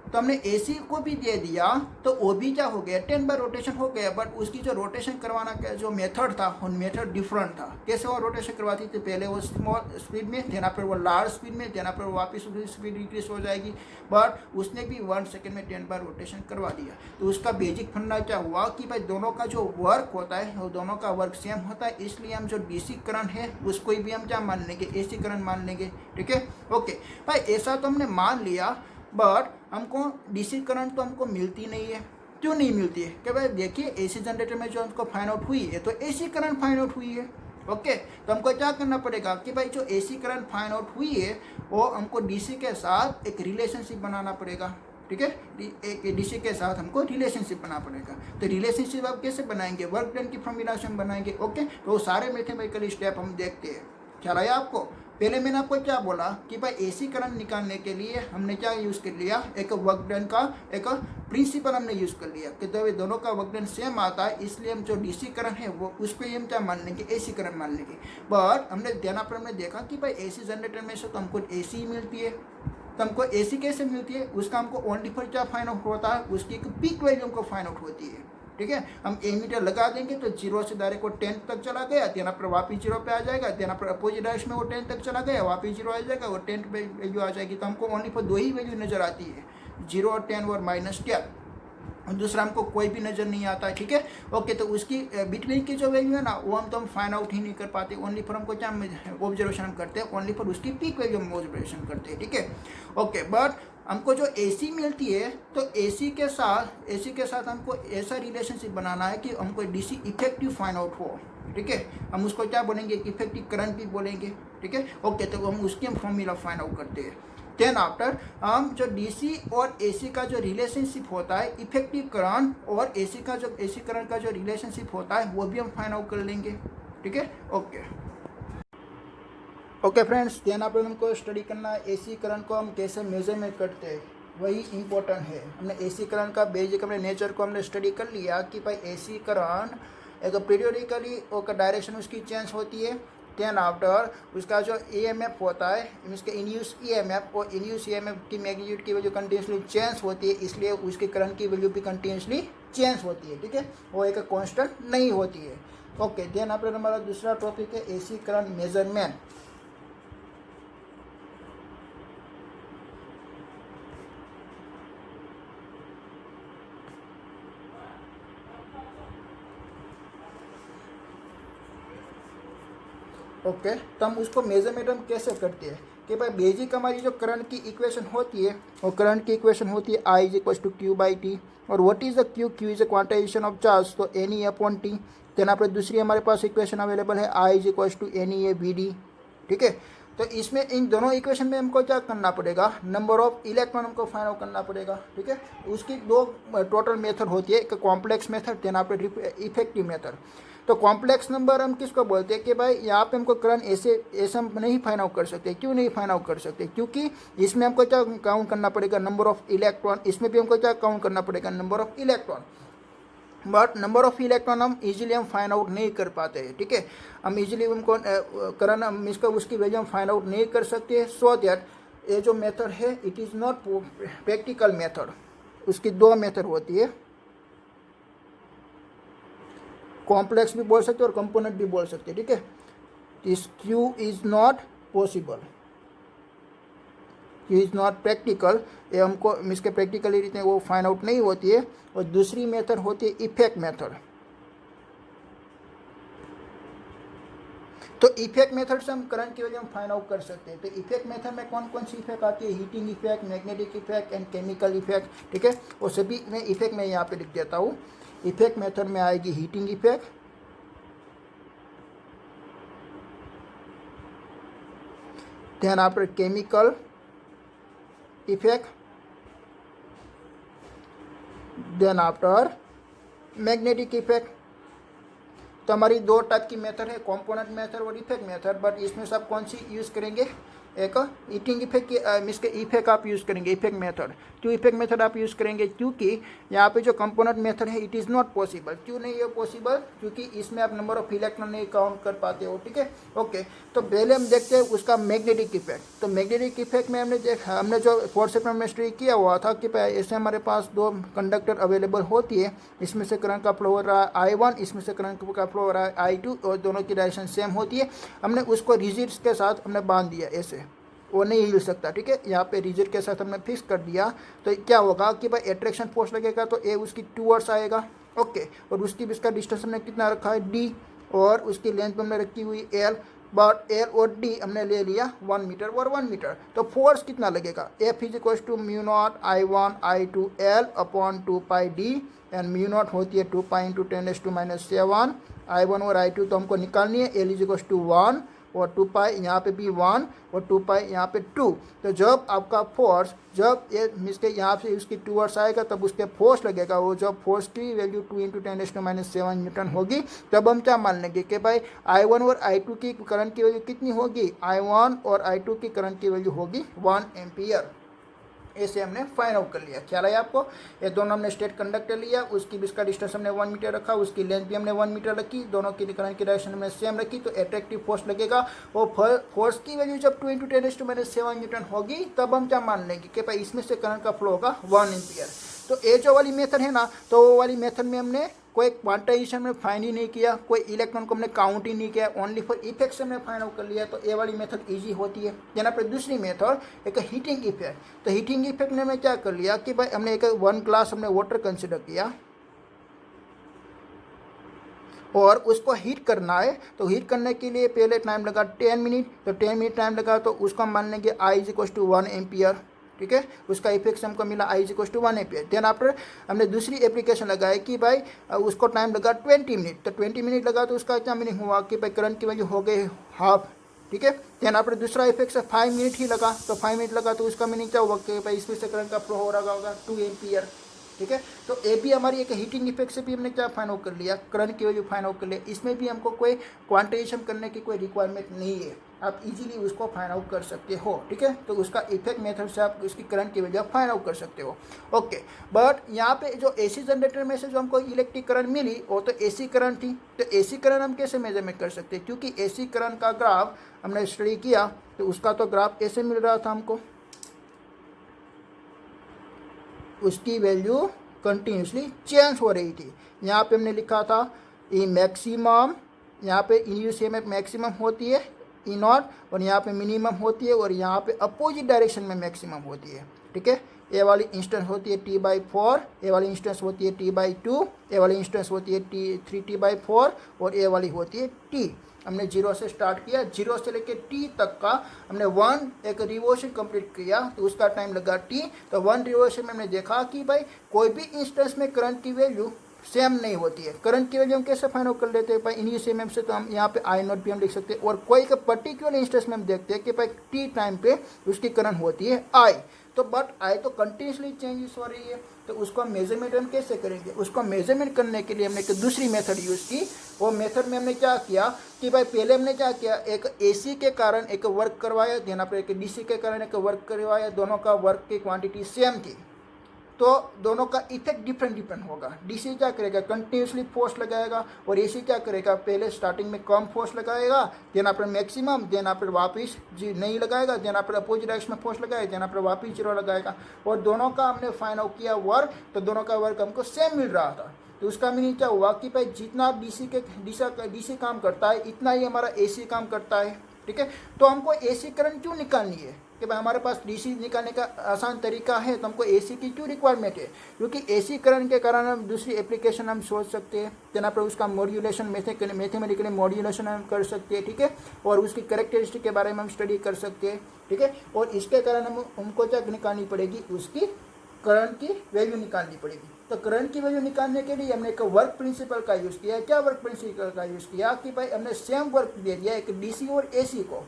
तो हमने एसी को भी दे दिया, तो वो भी क्या हो गया, 10 बार रोटेशन हो गया। बट उसकी जो रोटेशन करवाना का जो मेथड था, वो मेथड डिफरेंट था। कैसे वो रोटेशन करवाती थी, पहले वो स्मॉल स्पीड में, देना पर वो लार्ज स्पीड में, देना पर वापस उसकी स्पीड इंक्रीज हो जाएगी। बट उसने भी 1 सेकेंड में 10 बार रोटेशन करवा दिया। तो उसका बेसिक फंडा क्या हुआ कि भाई दोनों का जो वर्क होता है वो दोनों का वर्क सेम होता है, इसलिए हम जो डीसी करंट है उसको भी हम क्या मान लेंगे, एसी करंट मान लेंगे। ठीक है, ओके भाई, ऐसा तो हमने मान लिया। बट हमको डीसी करंट तो हमको मिलती नहीं है। क्यों नहीं मिलती है, कि भाई देखिए एसी जनरेटर में जो हमको फाइंड आउट हुई है, तो एसी करंट फाइंड आउट हुई है। ओके, तो हमको क्या करना पड़ेगा कि भाई जो एसी करंट फाइंड आउट हुई है वो हमको डीसी के साथ एक रिलेशनशिप बनाना पड़ेगा। ठीक है, एक डीसी के साथ हमको रिलेशनशिप बनाना पड़ेगा। तो रिलेशनशिप आप कैसे बनाएंगे, वर्क डन की फॉर्मूला से हम बनाएंगे। ओके, तो वो सारे मैथमेटिकल स्टेप हम देखते हैं। ख्याल आया आपको। पहले मैंने आपको क्या बोला कि भाई एसी करंट निकालने के लिए हमने क्या यूज़ कर लिया, एक वर्क डन का एक प्रिंसिपल हमने यूज़ कर लिया कि तो दोनों का वर्क डन सेम आता है, इसलिए हम जो डीसी करंट है वो उसको ही हम क्या मान लेंगे, एसी करंट मान लेंगे। बट हमने ध्यान पर हमने देखा कि भाई एसी जनरेटर में से तो हमको एसी ही मिलती है, तो हमको एसी कैसे मिलती है, उसका हमको ओनली फॉर क्या फाइंड आउट होता है, उसकी एक पीक वैल्यू हमको फाइंड आउट होती है। ठीक है, हम एमीटर लगा देंगे तो 0 से डायरेक्ट वो 10 तक चला गया, देन पर वापिस 0 पे आ जाएगा, देन पर अपोजिट डायरेक्शन में वो 10 तक चला गया, वापिस 0 आ जाएगा, वो 10 पे वैल्यू आ जाएगी। तो हमको ओनली फॉर 2 ही वैल्यू नजर आती है, 0 और 10 और -10, दूसरा हमको कोई भी नज़र नहीं आता है। ठीक है, ओके, तो उसकी बिटवीन की जो वैल्यू है ना वो हम फाइंड आउट ही नहीं कर पाते, ओनली फॉर हमको क्या ऑब्जर्वेशन हम करते हैं, ओनली फॉर उसकी पीक वैल्यू हम ऑब्जर्वेशन करते हैं। ठीक है, ओके, बट हमको जो एसी मिलती है तो एसी के साथ हमको ऐसा रिलेशनशिप बनाना है कि हमको डीसी इफेक्टिव फाइंड आउट हो। ठीक है, हम उसको क्या बोलेंगे, इफेक्टिव करंट भी बोलेंगे। ठीक है, ओके, तो हम उसकी हम फॉर्मूला फाइंड आउट करते हैं। देन आफ्टर हम जो डीसी और एसी का जो रिलेशनशिप होता है, इफेक्टिव करंट और एसी करंट का जो रिलेशनशिप होता है वो भी हम फाइंड आउट कर लेंगे। ठीक है, ओके फ्रेंड्स, देन आप हमको स्टडी करना है एसी करंट को हम कैसे मेजरमेंट करते हैं, वही इम्पोर्टेंट है। हमने एसी करंट का बेसिक हमने नेचर को हमने स्टडी कर लिया कि भाई एसी करंट एक पीरियोडिकली और डायरेक्शन उसकी चेंज होती है। देन आफ्टर उसका जो ईएमएफ होता है, इसके इंड्यूस ईएमएफ और इंड्यूस ईएमएफ की मैग्नीट्यूड की वैल्यू कंटिन्यूसली चेंज होती है, इसलिए उसके करंट की वैल्यू भी कंटिन्यूसली चेंज होती है। ठीक है, वो एक कांस्टेंट नहीं होती है। ओके, देन आफ्टर हमारा दूसरा टॉपिक है एसी करंट मेजरमेंट। ओके, तो हम उसको मेजरमेंट हम कैसे करते हैं कि भाई बेसिक हमारी जो करंट की इक्वेशन होती है, वो करंट की इक्वेशन होती है I = Q/T, और what is the Q is a quantization of charge, तो NE/T। देन आप दूसरी हमारे पास इक्वेशन अवेलेबल है I = NEA/VD। ठीक है, तो इसमें इन दोनों इक्वेशन में हमको क्या करना पड़ेगा, नंबर ऑफ इलेक्ट्रॉन हमको फाइंड आउट करना पड़ेगा। ठीक है, उसकी 2 टोटल मेथड होती है, एक कॉम्प्लेक्स मेथड, देन आप इफेक्टिव मेथड। तो कॉम्प्लेक्स नंबर हम किसको बोलते हैं कि भाई यहाँ पे हमको करंट ऐसे हम नहीं फाइंड आउट कर सकते। क्यों नहीं फाइंड आउट कर सकते, क्योंकि इसमें हमको क्या काउंट करना पड़ेगा, नंबर ऑफ इलेक्ट्रॉन, इसमें भी हमको क्या काउंट करना पड़ेगा, number of electron. But number of electron हम इजीली हम फाइंड आउट नहीं कर पाते हैं। ठीक है, हम इजीली उनको करंट हम इसका उसकी वजह हम फाइंड आउट नहीं कर सकते। सो दैट ये जो मेथड है it is not practical method. उसकी 2 मेथड होती है, कॉम्प्लेक्स भी बोल सकते और कंपोनेंट भी बोल सकते। ठीक है, this Q is not possible, Q is not practical, ये हमको इसके प्रैक्टिकली रीते वो फाइंड आउट नहीं होती है। और दूसरी मेथड होती है इफेक्ट मेथड। तो इफेक्ट मेथड से हम करंट की वजह हम फाइंड आउट कर सकते हैं। तो इफेक्ट मेथड में कौन कौन सी इफेक्ट आती है, heating effect, magnetic effect and chemical effect. ठीक है, वो सभी मैं इफेक्ट में यहाँ पे लिख देता हूँ। इफेक्ट मेथड में आएगी heating effect, then after chemical effect, then after magnetic effect. तो हमारी 2 टाइप की मेथड है, कंपोनेंट मेथड और इफेक्ट मेथड। बट इसमें सब कौन सी यूज़ करेंगे, एक हीटिंग इफेक्ट की इसके इफेक्ट आप यूज़ करेंगे, इफेक्ट मेथड। क्यों इफेक्ट मेथड आप यूज़ करेंगे, क्योंकि यहाँ पे जो कंपोनेंट मेथड है इट इज़ नॉट पॉसिबल। क्यों नहीं है पॉसिबल, क्योंकि इसमें आप नंबर ऑफ इलेक्ट्रॉन नहीं काउंट कर पाते हो। ठीक है, ओके, तो पहले हम देखते हैं उसका मैग्नेटिक इफेक्ट। तो मैग्नेटिक इफेक्ट में हमने जो 4th चैप्टर में स्टडी किया हुआ था कि ऐसे हमारे पास 2 कंडक्टर अवेलेबल होती है, इसमें से करंट का फ्लो हो रहा है I1, इसमें से करंट का फ्लो हो रहा है I2, और दोनों की डायरेक्शन सेम होती है। हमने उसको रिजिड्स के साथ हमने बांध दिया, ऐसे वो नहीं हिल सकता। ठीक है, यहाँ पे रिजिड के साथ हमने फिक्स कर दिया। तो क्या होगा कि भाई अट्रैक्शन फोर्स लगेगा तो ए उसकी टूवर्ड्स आएगा। ओके, और उसकी इसका डिस्टेंस हमने कितना रखा है, D, और उसकी लेंथ हमने रखी हुई L। बट L और D हमने ले लिया 1 मीटर और 1 मीटर। तो फोर्स कितना लगेगा, F = μ0 I1 I2 L/2πD, and μ0 होती है 2π × 10⁻⁷ I1 और I2 तो हमको निकालनी है। L = 1 और 2π यहाँ पे भी 1 और 2π यहाँ पे 2। तो जब आपका फोर्स जब ये इसके यहाँ से उसकी टूवर्ड्स आएगा तब उसके फोर्स लगेगा, वो जब फोर्स की वैल्यू 2 × 10⁻⁷ न्यूटन होगी, तब हम क्या मान लेंगे कि भाई I1 और I2 की करंट की वैल्यू कितनी होगी, I1 और I2 की करंट की वैल्यू होगी 1 एम्पियर। ऐसे हमने फाइंड आउट कर लिया। ख्याल है आपको? ये दोनों हमने स्टेट कंडक्टर लिया, उसकी भी इसका डिस्टेंस हमने 1 मीटर रखा, उसकी लेंथ भी हमने 1 मीटर रखी, दोनों की करंट की डायरेक्शन हमने सेम रखी, तो एट्रैक्टिव फोर्स लगेगा। और फोर्स की वैल्यू जब 2 × 10⁻⁷ न्यूटन होगी तब हम क्या मान लेंगे कि भाई इसमें से करंट का फ्लो होगा 1 एम्पियर। तो ये जो वाली मेथड है ना, तो वो वाली मेथड में हमने कोई क्वांटाइजेशन में फाइंड ही नहीं किया, कोई इलेक्ट्रॉन को हमने काउंट ही नहीं किया, ओनली फॉर इफेक्ट से हमने फाइंड आउट कर लिया। तो ये वाली मेथड इजी होती है। यहाँ पर दूसरी मेथड एक हीटिंग इफेक्ट। तो हीटिंग इफेक्ट में हमने क्या कर लिया कि भाई हमने एक 1 ग्लास हमने वाटर कंसिडर किया और उसको हीट करना है। तो हीट करने के लिए पहले टाइम लगा 10 मिनट, तो 10 मिनट टाइम लगा, तो उसको हम मान लेंगे I = 1 एम्पियर। ठीक है, उसका इफेक्ट हमको मिला I = 1 एम्पियर। देन आफ्टर हमने दूसरी एप्लीकेशन लगाई कि भाई उसको टाइम लगा 20 मिनट, तो 20 मिनट लगा, तो उसका क्या मीनिंग हुआ कि भाई करंट की वैल्यू हो गई हाफ। ठीक है, देन आफ्टर दूसरा इफेक्ट से 5 मिनट ही लगा, तो 5 मिनट लगा, तो उसका मीनिंग क्या हुआ कि भाई इसमें से करंट का फ्लो हो रहा होगा 2 एम्पियर। ठीक है, तो ये भी हमारी एक हीटिंग इफेक्ट से भी हमने क्या फाइंड आउट कर लिया, करंट की वैल्यू फाइंड आउट कर लिया। इसमें भी हमको कोई क्वांटाइजेशन करने की कोई रिक्वायरमेंट नहीं है, आप इजीली उसको फाइंड आउट कर सकते हो। ठीक है, तो उसका इफेक्ट मेथड से आप उसकी करंट की वैल्यू फाइंड आउट कर सकते हो। ओके, बट यहाँ पे जो एसी जनरेटर में से जो हमको इलेक्ट्रिक करंट मिली वो तो एसी करंट थी। तो एसी करंट हम कैसे मेजरमेंट कर सकते हैं, क्योंकि एसी करंट का ग्राफ हमने स्टडी किया तो उसका तो ग्राफ ऐसे मिल रहा था हमको, उसकी वैल्यू कंटिन्यूसली चेंज हो रही थी। यहाँ पे हमने लिखा था ई मैक्सिमम, यहाँ पे इन में मैक्सिमम होती है ई नॉट, और यहाँ पे मिनिमम होती है, और यहाँ पे अपोजिट डायरेक्शन में मैक्सिमम होती है। ठीक है, ए वाली इंस्टेंस होती है T/4, ए वाली इंस्टेंस होती है T/2, ए वाली इंस्टेंस होती है 3T/4, और ए वाली होती है T। हमने 0 से स्टार्ट किया, 0 से लेके T तक का हमने 1 एक रिवोल्यूशन कंप्लीट किया, तो उसका टाइम लगा T। तो 1 रिवोल्यूशन में हमने देखा कि भाई कोई भी इंस्टेंस में करंट की वैल्यू सेम नहीं होती है। करंट की वैल्यू हम कैसे फाइंड आउट कर लेते हैं भाई, इन से तो हम यहाँ पे I0 भी हम लिख सकते हैं, और कोई एक पर्टिकुलर इंस्टेंस में हम देखते हैं कि भाई T टाइम पे उसकी करंट होती है I। तो बट I तो कंटिन्यूसली चेंजेस हो रही है, तो उसको मेजरमेंट हम कैसे करेंगे, उसको मेजरमेंट करने के लिए हमने एक दूसरी मेथड यूज़ की। वो मेथड में हमने क्या किया कि भाई पहले हमने क्या किया, एक AC के कारण एक वर्क करवाया, देना पर एक DC के कारण एक वर्क करवाया, दोनों का वर्क की क्वांटिटी सेम थी, तो दोनों का इफेक्ट डिफरेंट होगा। DC क्या करेगा, कंटिन्यूसली फोर्स लगाएगा, और AC क्या करेगा, पहले स्टार्टिंग में कम फोर्स लगाएगा, देन आपने मैक्सिमम, देन आपने वापस जी नहीं लगाएगा, देन आपने अपोजिट डायरेक्शन में फोर्स लगाएगा, देन आपने वापस 0 लगाएगा। और दोनों का हमने फाइंड आउट किया वर्क, तो दोनों का वर्क हमको सेम मिल रहा था। तो उसका मीनिंग क्या हुआ कि भाई जितना DC काम करता है इतना ही हमारा AC काम करता है। ठीक है, तो हमको AC करंट क्यों निकालनी है कि भाई हमारे पास DC निकालने का आसान तरीका है, तो हमको AC की क्यों रिक्वायरमेंट है, क्योंकि AC करंट के कारण हम दूसरी एप्लीकेशन हम सोच सकते हैं, जना पर उसका मॉड्यूलेशन मैथमेटिकली मॉड्यूलेशन हम कर सकते हैं। ठीक है, और उसकी कैरेक्टरिस्टिक के बारे में हम स्टडी कर सकते हैं। ठीक है, और इसके कारण हमको क्या निकालनी पड़ेगी, उसकी करंट की वैल्यू निकालनी पड़ेगी। तो करंट की वैल्यू निकालने के लिए हमने एक वर्क प्रिंसिपल का यूज़ किया। क्या वर्क प्रिंसिपल का यूज़ किया कि भाई हमने सेम वर्क दे दिया एक DC और AC को,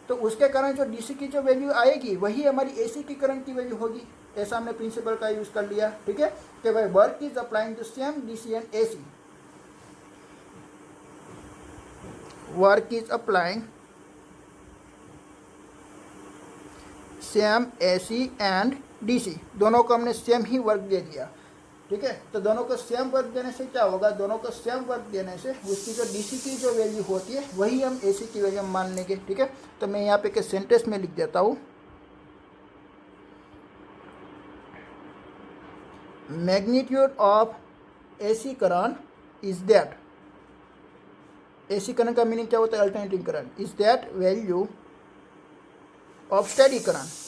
तो उसके कारण जो DC की जो वैल्यू आएगी वही हमारी AC की करंट की वैल्यू होगी। ऐसा हमने प्रिंसिपल का यूज़ कर लिया। ठीक है, कि भाई work is applying to same DC and AC, work is applying same AC and DC, दोनों को हमने सेम ही वर्क दे दिया। ठीक है, तो दोनों को सेम वर्क देने से क्या होगा, दोनों को सेम वर्क देने से उसकी जो DC की जो वैल्यू होती है वही हम AC की वैल्यू मान लेंगे। ठीक है, तो मैं यहाँ पे एक सेंटेंस में लिख देता हूँ, magnitude of AC current is that, AC current का मीनिंग क्या होता है, alternating current, is that value of steady current.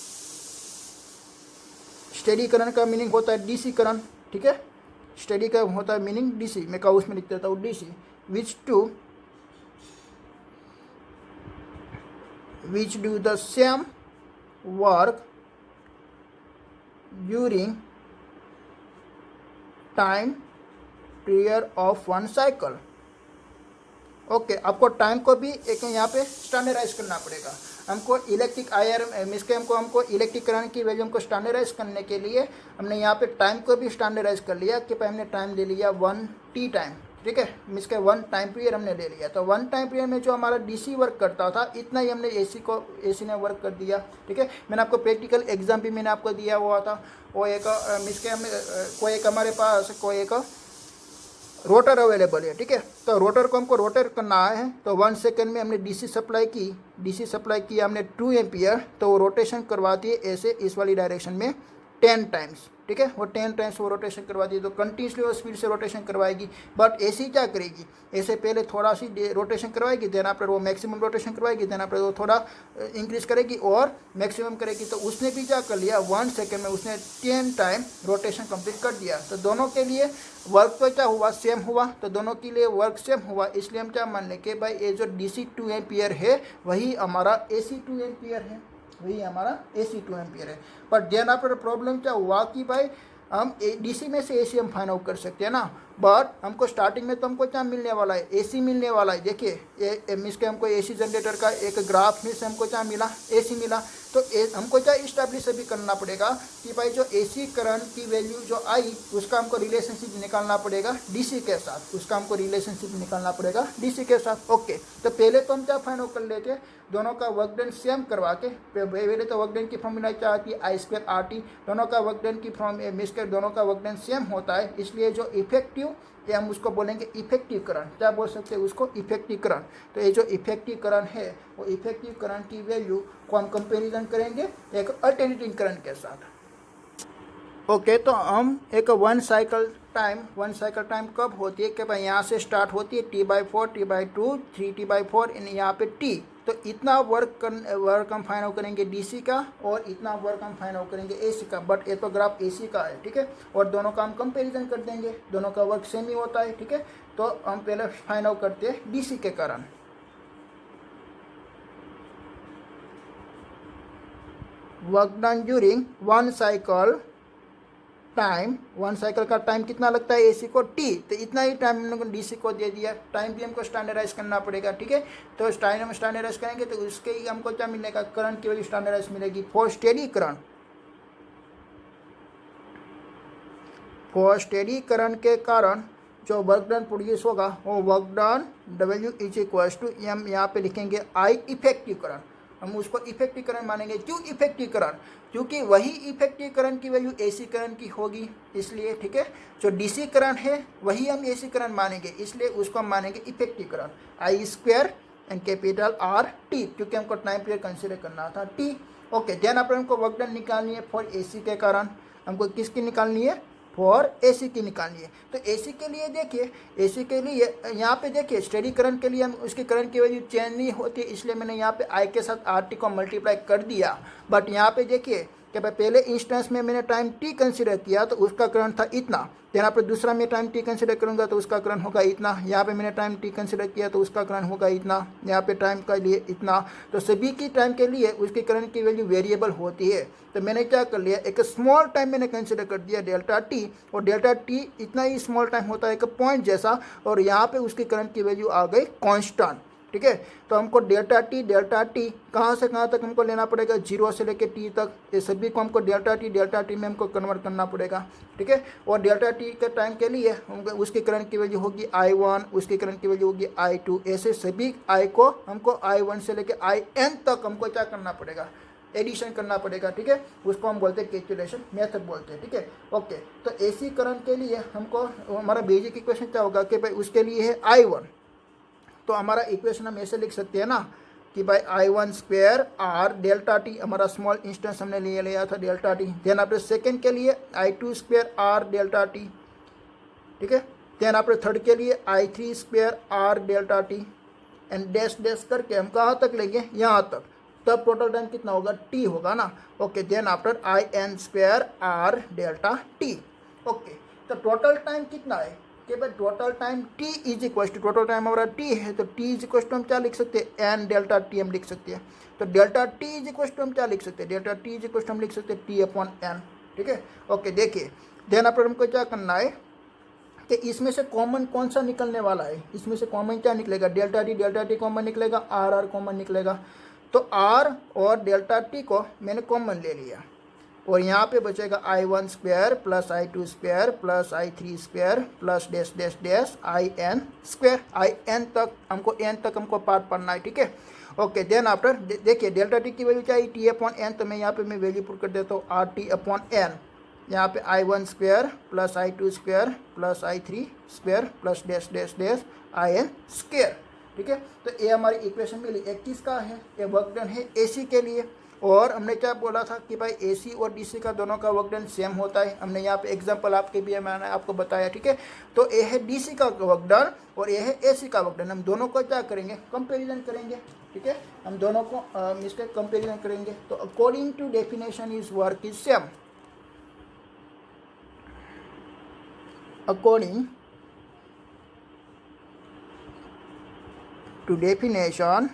Steady current का मीनिंग होता है DC करंट। ठीक है, स्टेडी का होता है मीनिंग DC, मैं का उसमें लिख देता हूँ DC, which do the same work during time period of 1 cycle. Okay, आपको टाइम को भी एक यहाँ पे स्टैंडर्डाइज करना पड़ेगा। हमको इलेक्ट्रिक हमको इलेक्ट्रिक करंट की वैल्यू हमको स्टैंडर्डाइज करने के लिए हमने यहाँ पे टाइम को भी स्टैंडर्डाइज कर लिया कि भाई हमने टाइम ले लिया 1T टाइम। ठीक है, मीन्स के 1 टाइम पीरियड हमने ले लिया। तो 1 टाइम पीरियड में जो हमारा डीसी वर्क करता था इतना ही हमने एसी ने वर्क कर दिया। ठीक है, मैंने आपको प्रैक्टिकल एग्जाम भी मैंने आपको दिया हुआ था। वो एक मीन्स के हमने कोई एक हमारे पास कोई एक रोटर अवेलेबल है। ठीक है, तो रोटर को हमको रोटर करना है, तो 1 सेकेंड में हमने डीसी सप्लाई की हमने 2 एम्पियर, तो वो रोटेशन करवाती है ऐसे इस वाली डायरेक्शन में 10 टाइम्स। ठीक है, वो 10 टाइम्स वो रोटेशन करवाती है, तो कंटिन्यूसली वो स्पीड से रोटेशन करवाएगी। बट एसी क्या करेगी, ऐसे पहले थोड़ा सी रोटेशन करवाएगी, देन आफ्टर वो मैक्सिमम रोटेशन करवाएगी, देन आफ्टर वो थोड़ा इंक्रीज करेगी और मैक्सिमम करेगी। तो उसने भी क्या कर लिया, 1 सेकेंड में उसने 10 टाइम रोटेशन कंप्लीट कर दिया। तो दोनों के लिए वर्क तो क्या हुआ, सेम हुआ। तो दोनों के लिए वर्क सेम हुआ, इसलिए हम क्या मान लें कि भाई ये जो DC 2 एम्पियर है वही हमारा AC 2 एम्पियर है, वही हमारा AC 2 एम्पियर है। पर देन आफ्टर प्रॉब्लम क्या हुआ कि भाई हम DC में से AC हम फाइंड आउट कर सकते हैं ना, बट हमको स्टार्टिंग में तो हमको क्या मिलने वाला है, AC मिलने वाला है। देखिए मीन्स के हमको AC जनरेटर का एक ग्राफ में से हमको क्या मिला, AC मिला। तो हमको क्या इस्टेब्लिश अभी करना पड़ेगा कि भाई जो AC करंट की वैल्यू जो आई उसका हमको रिलेशनशिप निकालना पड़ेगा DC के साथ, उसका हमको रिलेशनशिप निकालना पड़ेगा DC के साथ। ओके, तो पहले तो हम क्या फाइंड आउट कर लेते, दोनों का वर्क डन सेम करवा के। पहले तो वर्क डन की फॉर्मूला क्या आती है, I2RT। दोनों का वर्क डन की मीन्स के दोनों का वर्क डन सेम होता है, इसलिए जो इफेक्टिव या हम उसको बोलेंगे इफेक्टिव करंट, क्या बोल सकते हैं उसको, इफेक्टिव करंट। तो ये जो इफेक्टिव करंट है वो इफेक्टिव करंट की वैल्यू को हम कंपेरिजन करेंगे एक अल्टरनेटिंग करंट के साथ। ओके, तो हम एक 1 साइकिल टाइम कब होती है कि भाई यहाँ से स्टार्ट होती है T/4, T/2, 3T/4 यहाँ पे T। तो इतना वर्क हम फाइंड आउट करेंगे DC का और इतना वर्क हम फाइंड आउट करेंगे AC का। बट ये तो ग्राफ AC का है, ठीक है, और दोनों का हम कंपेरिजन कर देंगे, दोनों का वर्क सेम ही होता है। ठीक है, तो हम पहले फाइंड आउट करते हैं DC के कारण। वर्क डन ड्यूरिंग 1 साइकिल का टाइम कितना लगता है AC को, T। तो इतना ही टाइम हम लोग DC को दे दिया। टाइम भी हमको स्टैंडर्डाइज करना पड़ेगा। ठीक है, तो टाइम हम स्टैंडर्डाइज करेंगे तो उसके ही हमको क्या मिलेगा, करंट की वैल्यू स्टैंडर्डाइज मिलेगी। फॉर स्टेडी करंट के कारण जो वर्क डन प्रोड्यूस होगा वो वर्क डन W = M, यहाँ पे लिखेंगे I इफेक्टिव करंट। हम उसको इफेक्टिव करंट मानेंगे। क्यों इफेक्टिव करंट, क्योंकि वही इफेक्टिव करंट की वैल्यू AC करंट की होगी, इसलिए। ठीक है, जो DC करंट है वही हम AC करंट मानेंगे, इसलिए उसको हम मानेंगे effective current I² and capital RT, क्योंकि हमको टाइम पीरियड कंसिडर करना था T। ओके, देन अपन हमको वर्क डन निकालनी है फॉर AC के कारण। हमको किसकी निकालनी है, फॉर AC की निकालनी है। तो AC के लिए देखिए, AC के लिए यहाँ पे देखिए स्टेडी करंट के लिए हम उसकी करंट की वैल्यू चेंज नहीं होती, इसलिए मैंने यहाँ पे I के साथ RT को मल्टीप्लाई कर दिया। बट यहाँ पे देखिए कि भाई पहले इंस्टेंस में मैंने टाइम T कंसिडर किया तो उसका करंट था इतना, यहाँ पे दूसरा मैं टाइम T कंसिडर करूँगा तो उसका करंट होगा इतना, यहाँ पे मैंने टाइम T कंसिडर किया तो उसका करंट होगा इतना, यहाँ पे टाइम के लिए इतना। तो सभी की टाइम के लिए उसकी करंट की वैल्यू वेरिएबल होती है। तो मैंने क्या कर लिया, एक स्मॉल टाइम मैंने कंसिडर कर दिया ΔT, और ΔT इतना ही स्मॉल टाइम होता है एक पॉइंट जैसा, और यहाँ पे उसकी करंट की वैल्यू आ गई कांस्टेंट। ठीक है, तो हमको ΔT कहाँ से कहाँ तक हमको लेना पड़ेगा, 0 से लेके T तक, ये सभी को हमको ΔT में हमको कन्वर्ट करना पड़ेगा। ठीक है, और ΔT के टाइम के लिए उसकी करंट की वैल्यू होगी I1, उसकी करंट की वैल्यू होगी I2, ऐसे सभी I को हमको I1 से लेके IN तक हमको क्या करना पड़ेगा, एडिशन करना पड़ेगा। ठीक है, उसको हम बोलते हैं कैलकुलेशन मेथड बोलते हैं। ठीक है, ओके, तो AC करंट के लिए हमको हमारा बेसिक इक्वेशन क्या होगा कि भाई उसके लिए है I1। तो हमारा इक्वेशन हम ऐसे लिख सकते हैं ना कि भाई I1² R ΔT, हमारा स्मॉल इंस्टेंस हमने लिया था ΔT। देन आपने सेकेंड के लिए I2² R ΔT। ठीक है, देन आपने थर्ड के लिए I3² R ΔT, and dash dash करके हम कहाँ तक लेंगे, यहाँ तक। तब टोटल टाइम कितना होगा, T होगा ना। Okay, then after IN² R ΔT। Okay, तो टोटल टाइम कितना है कि भाई total time T = total time हमारा T है, तो T = हम क्या लिख सकते हैं, N ΔT हम लिख सकते हैं। तो ΔT = हम क्या लिख सकते हैं, ΔT = हम लिख सकते हैं T/N। ठीक है, ओके, देखिए देन पर हमको क्या करना है कि इसमें से कॉमन कौन सा निकलने वाला है, इसमें से कॉमन क्या निकलेगा, ΔT कॉमन निकलेगा, RR कॉमन निकलेगा। तो R और ΔT को मैंने कॉमन ले लिया। और यहाँ पे बचेगा I1 square plus I2 square plus I3 square plus dash dash dash IN square. IN तक हमको पार्ट पढ़ना है, ठीक है। ओके, देन आफ्टर देखिए डेल्टा टी की वैल्यू क्या है, टी अपॉन एन, तो मैं यहाँ पे मैं वैल्यू पुट कर देता हूँ आर टी अपॉन एन। यहाँ पे I1 square plus I2 square plus I3 square plus dash dash dash IN square, ठीक है। तो ये हमारी इक्वेशन मिली। एक किसका है, ये वर्क डन है AC के लिए। और हमने क्या बोला था कि भाई AC और DC का दोनों का वर्क डन सेम होता है। हमने यहाँ पे एग्जांपल आपके भी मैंने आपको बताया, ठीक है। तो ये है DC का वर्क डन और ये है AC का वर्क डन। हम दोनों को क्या करेंगे, कंपेरिजन करेंगे, ठीक है। हम दोनों को इसके कंपेरिजन करेंगे। तो according to definition is work is same. According to definition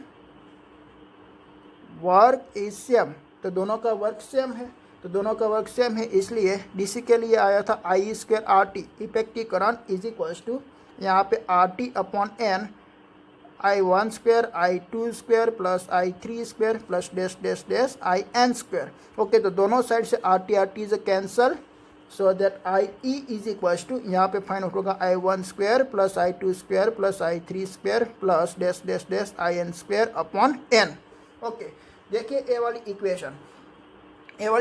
work is same, तो दोनों का वर्क सेम है। तो दोनों का वर्क सेम है, इसलिए डीसी के लिए आया था I square R T effective current is equals to यहाँ पे R T upon N I1 square I2 square plus I3 square plus dash dash dash IN square. Okay, तो दोनों साइड से R T is cancel, so that IE is equals to यहाँ पे find out होगा I1 square plus I2 square plus I3 square plus dash dash dash IN square upon n। Okay, देखिए ए वाली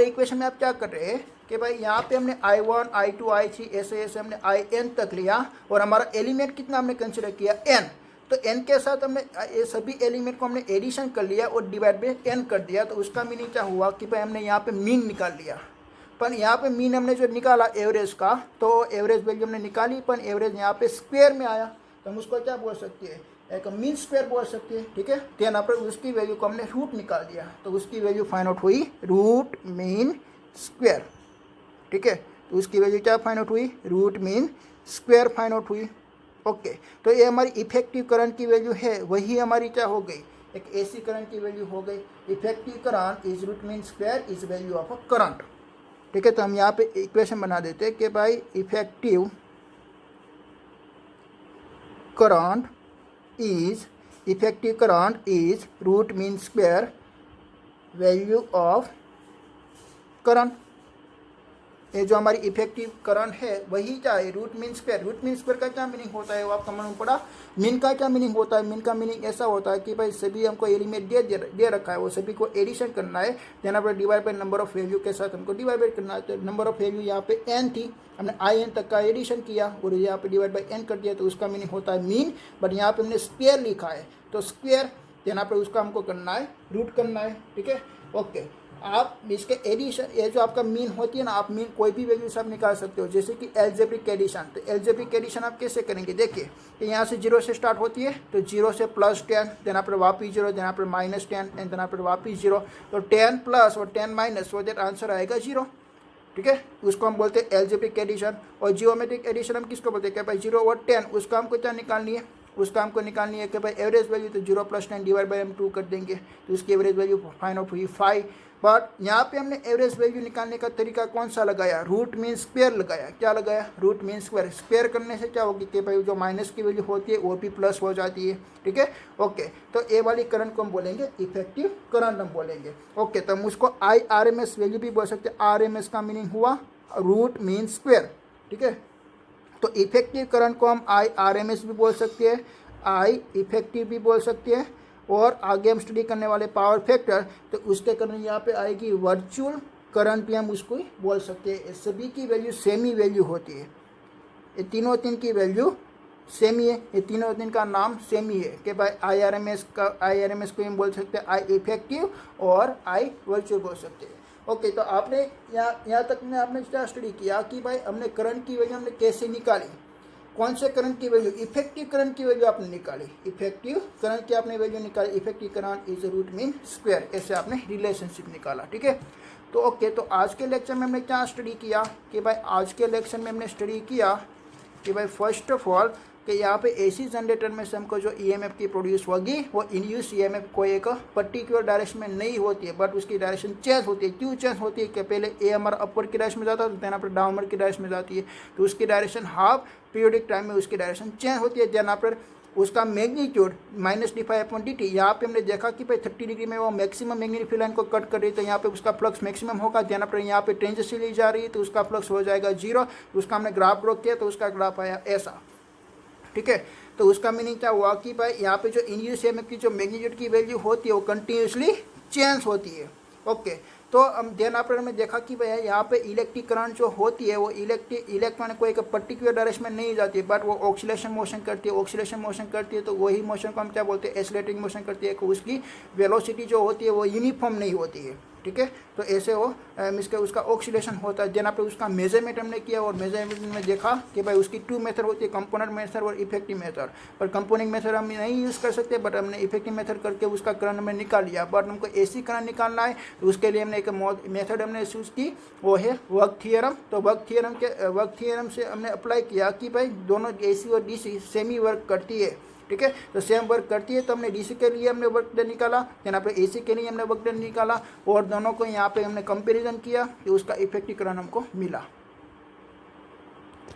equation में आप क्या कर रहे हैं कि भाई यहाँ पे हमने I1 I2 I3 ऐसे हमने IN तक लिया और हमारा एलिमेंट कितना हमने कंसिडर किया, n। तो n के साथ हमने ये सभी एलिमेंट को हमने एडिशन कर लिया और डिवाइड बाय n कर दिया। तो उसका मीनिंग क्या हुआ कि भाई हमने यहाँ पे मीन निकाल लिया। पर यहाँ पे मीन हमने जो निकाला एवरेज का, तो एवरेज वैल्यू हमने निकाली, पर एवरेज यहाँ पे स्क्वायर में आया, तो हम उसको क्या बोल सकते हैं, एक मीन स्क्वायर बोल सकते हैं, ठीक है। तो यहाँ पर उसकी वैल्यू को हमने रूट निकाल दिया, तो उसकी वैल्यू फाइंड आउट हुई रूट मीन स्क्वायर, ठीक है। तो उसकी वैल्यू क्या फाइंड आउट हुई, root mean square find out हुई। ओके, तो ये हमारी इफेक्टिव करंट की वैल्यू है, वही हमारी क्या हो गई, एक AC करंट की वैल्यू हो गई। Effective current is root mean square is value of a current, ठीक है। तो हम यहाँ पे इक्वेशन बना देते हैं कि भाई effective current is root mean square value of current. ये जो हमारी इफेक्टिव करंट है वही क्या है, root mean square. Root mean square का क्या मीनिंग होता है, वो आपका मालूम पड़ा। मीन का क्या मीनिंग होता है, मीन का मीनिंग ऐसा होता है कि भाई सभी हमको एलिमेंट दे रखा है, वो सभी को एडिशन करना है, देन पर divide by number of value के साथ हमको डिवाइड करना है। तो नंबर ऑफ वैल्यू यहाँ पे n थी, हमने IN तक का एडिशन किया और यहाँ पे डिवाइड बाय n कर दिया, तो उसका मीनिंग होता है मीन। बट यहाँ पे हमने स्क्वायर लिखा है, तो स्क्वायर यहाँ पे उसका हमको करना है, रूट करना है, ठीक है। ओके, आप इसके एडिशन, ये जो आपका मीन होती है ना, आप मीन कोई भी वैल्यू से आप निकाल सकते हो, जैसे कि एल्जेब्रिक एडिशन। तो एल्जेब्रिक एडिशन आप कैसे करेंगे, देखिए कि यहाँ से 0 से स्टार्ट होती है, तो 0 से +10, देन यहाँ पर वापिस 0, देन यहाँ पर -10 एंड देन यहाँ पर वापिस 0। तो 10 प्लस और 10 माइनस, सो दैट आंसर आएगा 0, ठीक है। उसको हम बोलते हैं एल्जेब्रिक एडिशन। और जियोमेट्रिक एडिशन हम किसको बोलते हैं कि भाई 0 और 10, उसका हमको क्या निकालनी है, उसका हमको निकालनी है कि भाई एवरेज वैल्यू, तो 0 + 10 डिवाइड बाय हम 2 कर देंगे, तो उसकी एवरेज वैल्यू फाइंड आउट हुई 5। बट यहाँ पे हमने एवरेज वैल्यू निकालने का तरीका कौन सा लगाया, रूट मीन स्क्वायर लगाया। क्या लगाया, रूट मीन स्क्वायर। स्क्वायर करने से क्या होगी कि भाई जो माइनस की वैल्यू होती है वो भी प्लस हो जाती है, ठीक है। ओके, तो ए वाली करंट को हम बोलेंगे इफेक्टिव करंट हम बोलेंगे। ओके, तो हम उसको IRMS वैल्यू भी बोल सकते हैं। RMS का मीनिंग हुआ रूट मीन स्क्वायर, ठीक है। तो इफेक्टिव करंट को हम IRMS भी बोल सकते हैं, I इफेक्टिव भी बोल सकते हैं। और आगे हम स्टडी करने वाले पावर फैक्टर, तो उसके करंट यहाँ पे आएगी वर्चुअल करंट भी हम उसको ही बोल सकते हैं। सभी की वैल्यू सेम ही वैल्यू होती है, ये तीनों की वैल्यू सेम ही है, ये तीन का नाम सेम ही है कि भाई IRMS को हम बोल सकते हैं I इफेक्टिव और I वर्चुअल बोल सकते हैं। ओके, तो आपने यहाँ तक में आपने क्या स्टडी किया कि भाई हमने करंट की वैल्यू हमने कैसे निकाली, कौन से करंट की वैल्यू, इफेक्टिव करंट की वैल्यू आपने निकाली, इफेक्टिव करंट की आपने वैल्यू निकाली, effective current is root mean square, ऐसे आपने रिलेशनशिप निकाला, ठीक है। तो ओके, तो आज के लेक्चर में हमने क्या स्टडी किया कि भाई आज के लेक्चर में हमने स्टडी किया कि भाई फर्स्ट ऑफ ऑल कि यहाँ पे AC जनरेटर में से हमको जो EMF की प्रोड्यूस होगी वो इंड्यूस EMF कोई एक पर्टिकुलर डायरेक्शन में नहीं होती है, बट उसकी डायरेक्शन चेंज होती है। क्यों चेंज होती है कि पहले ए हमारा अपवर्ड की डायरेक्शन में जाता है, तो यहाँ पर डाउनवर्ड की डायरेक्शन में जाती है, तो उसकी डायरेक्शन हाफ पीरियडिक टाइम में उसकी डायरेक्शन चेंज होती है। यहाँ पर उसका मैग्नीट्यूड -d∅/dt, यहाँ पे हमने देखा कि भाई 30 डिग्री में वो मैक्सिमम मैग्नीफिक लाइन को कट कर रही है, तो यहाँ पे उसका फ्लक्स मैक्सिमम होगा। ध्यान पर यहाँ पे टेंजेंसी ली जा रही है तो उसका फ्लक्स हो जाएगा 0। उसका हमने ग्राफ ड्रॉ किया तो उसका ग्राफ आया ऐसा, ठीक है। तो उसका मीनिंग क्या हुआ कि भाई यहाँ पे जो इंड्यूस ईएमएफ की जो मैग्नीट्यूड की वैल्यू होती है वो कंटिन्यूसली चेंज होती है। ओके, तो देन आपने में देखा कि भाई यहाँ पे इलेक्ट्रिक करंट जो होती है वो इलेक्ट्रॉन को एक पर्टिकुलर डायरेक्शन में नहीं जाती है, बट वो ऑक्सीलेशन मोशन करती है। ऑक्सीलेशन मोशन करती है तो वही मोशन को हम क्या बोलते हैं, एसिलेटिंग मोशन करती है। उसकी वेलोसिटी जो होती है वो यूनिफॉर्म नहीं होती है, ठीक है। तो ऐसे वो इसका उसका ऑक्सीलेशन होता है। जना पे उसका मेजरमेंट हमने किया और मेजरमेंट में देखा कि भाई उसकी 2 मेथड होती है, कंपोनेंट मेथड और इफेक्टिव मेथड। पर कंपोनेंट मेथड हम नहीं यूज़ कर सकते, बट हमने इफेक्टिव मेथड करके उसका करंट में निकाल लिया। बट हमको एसी करंट निकालना है तो उसके लिए हमने एक मेथड हमने यूज़ की, वो है वर्क थियरम। तो वर्क थियरम से हमने अप्लाई किया कि भाई दोनों एसी और डीसी सेम ही वर्क करती है, ठीक है। तो सेम वर्क करती है तो हमने डीसी के लिए हमने वर्क डन निकाला, यहाँ पे एसी के लिए हमने वर्क डन निकाला और दोनों को यहाँ पे हमने कंपैरिजन किया कि उसका इफेक्टिव करंट हमको मिला।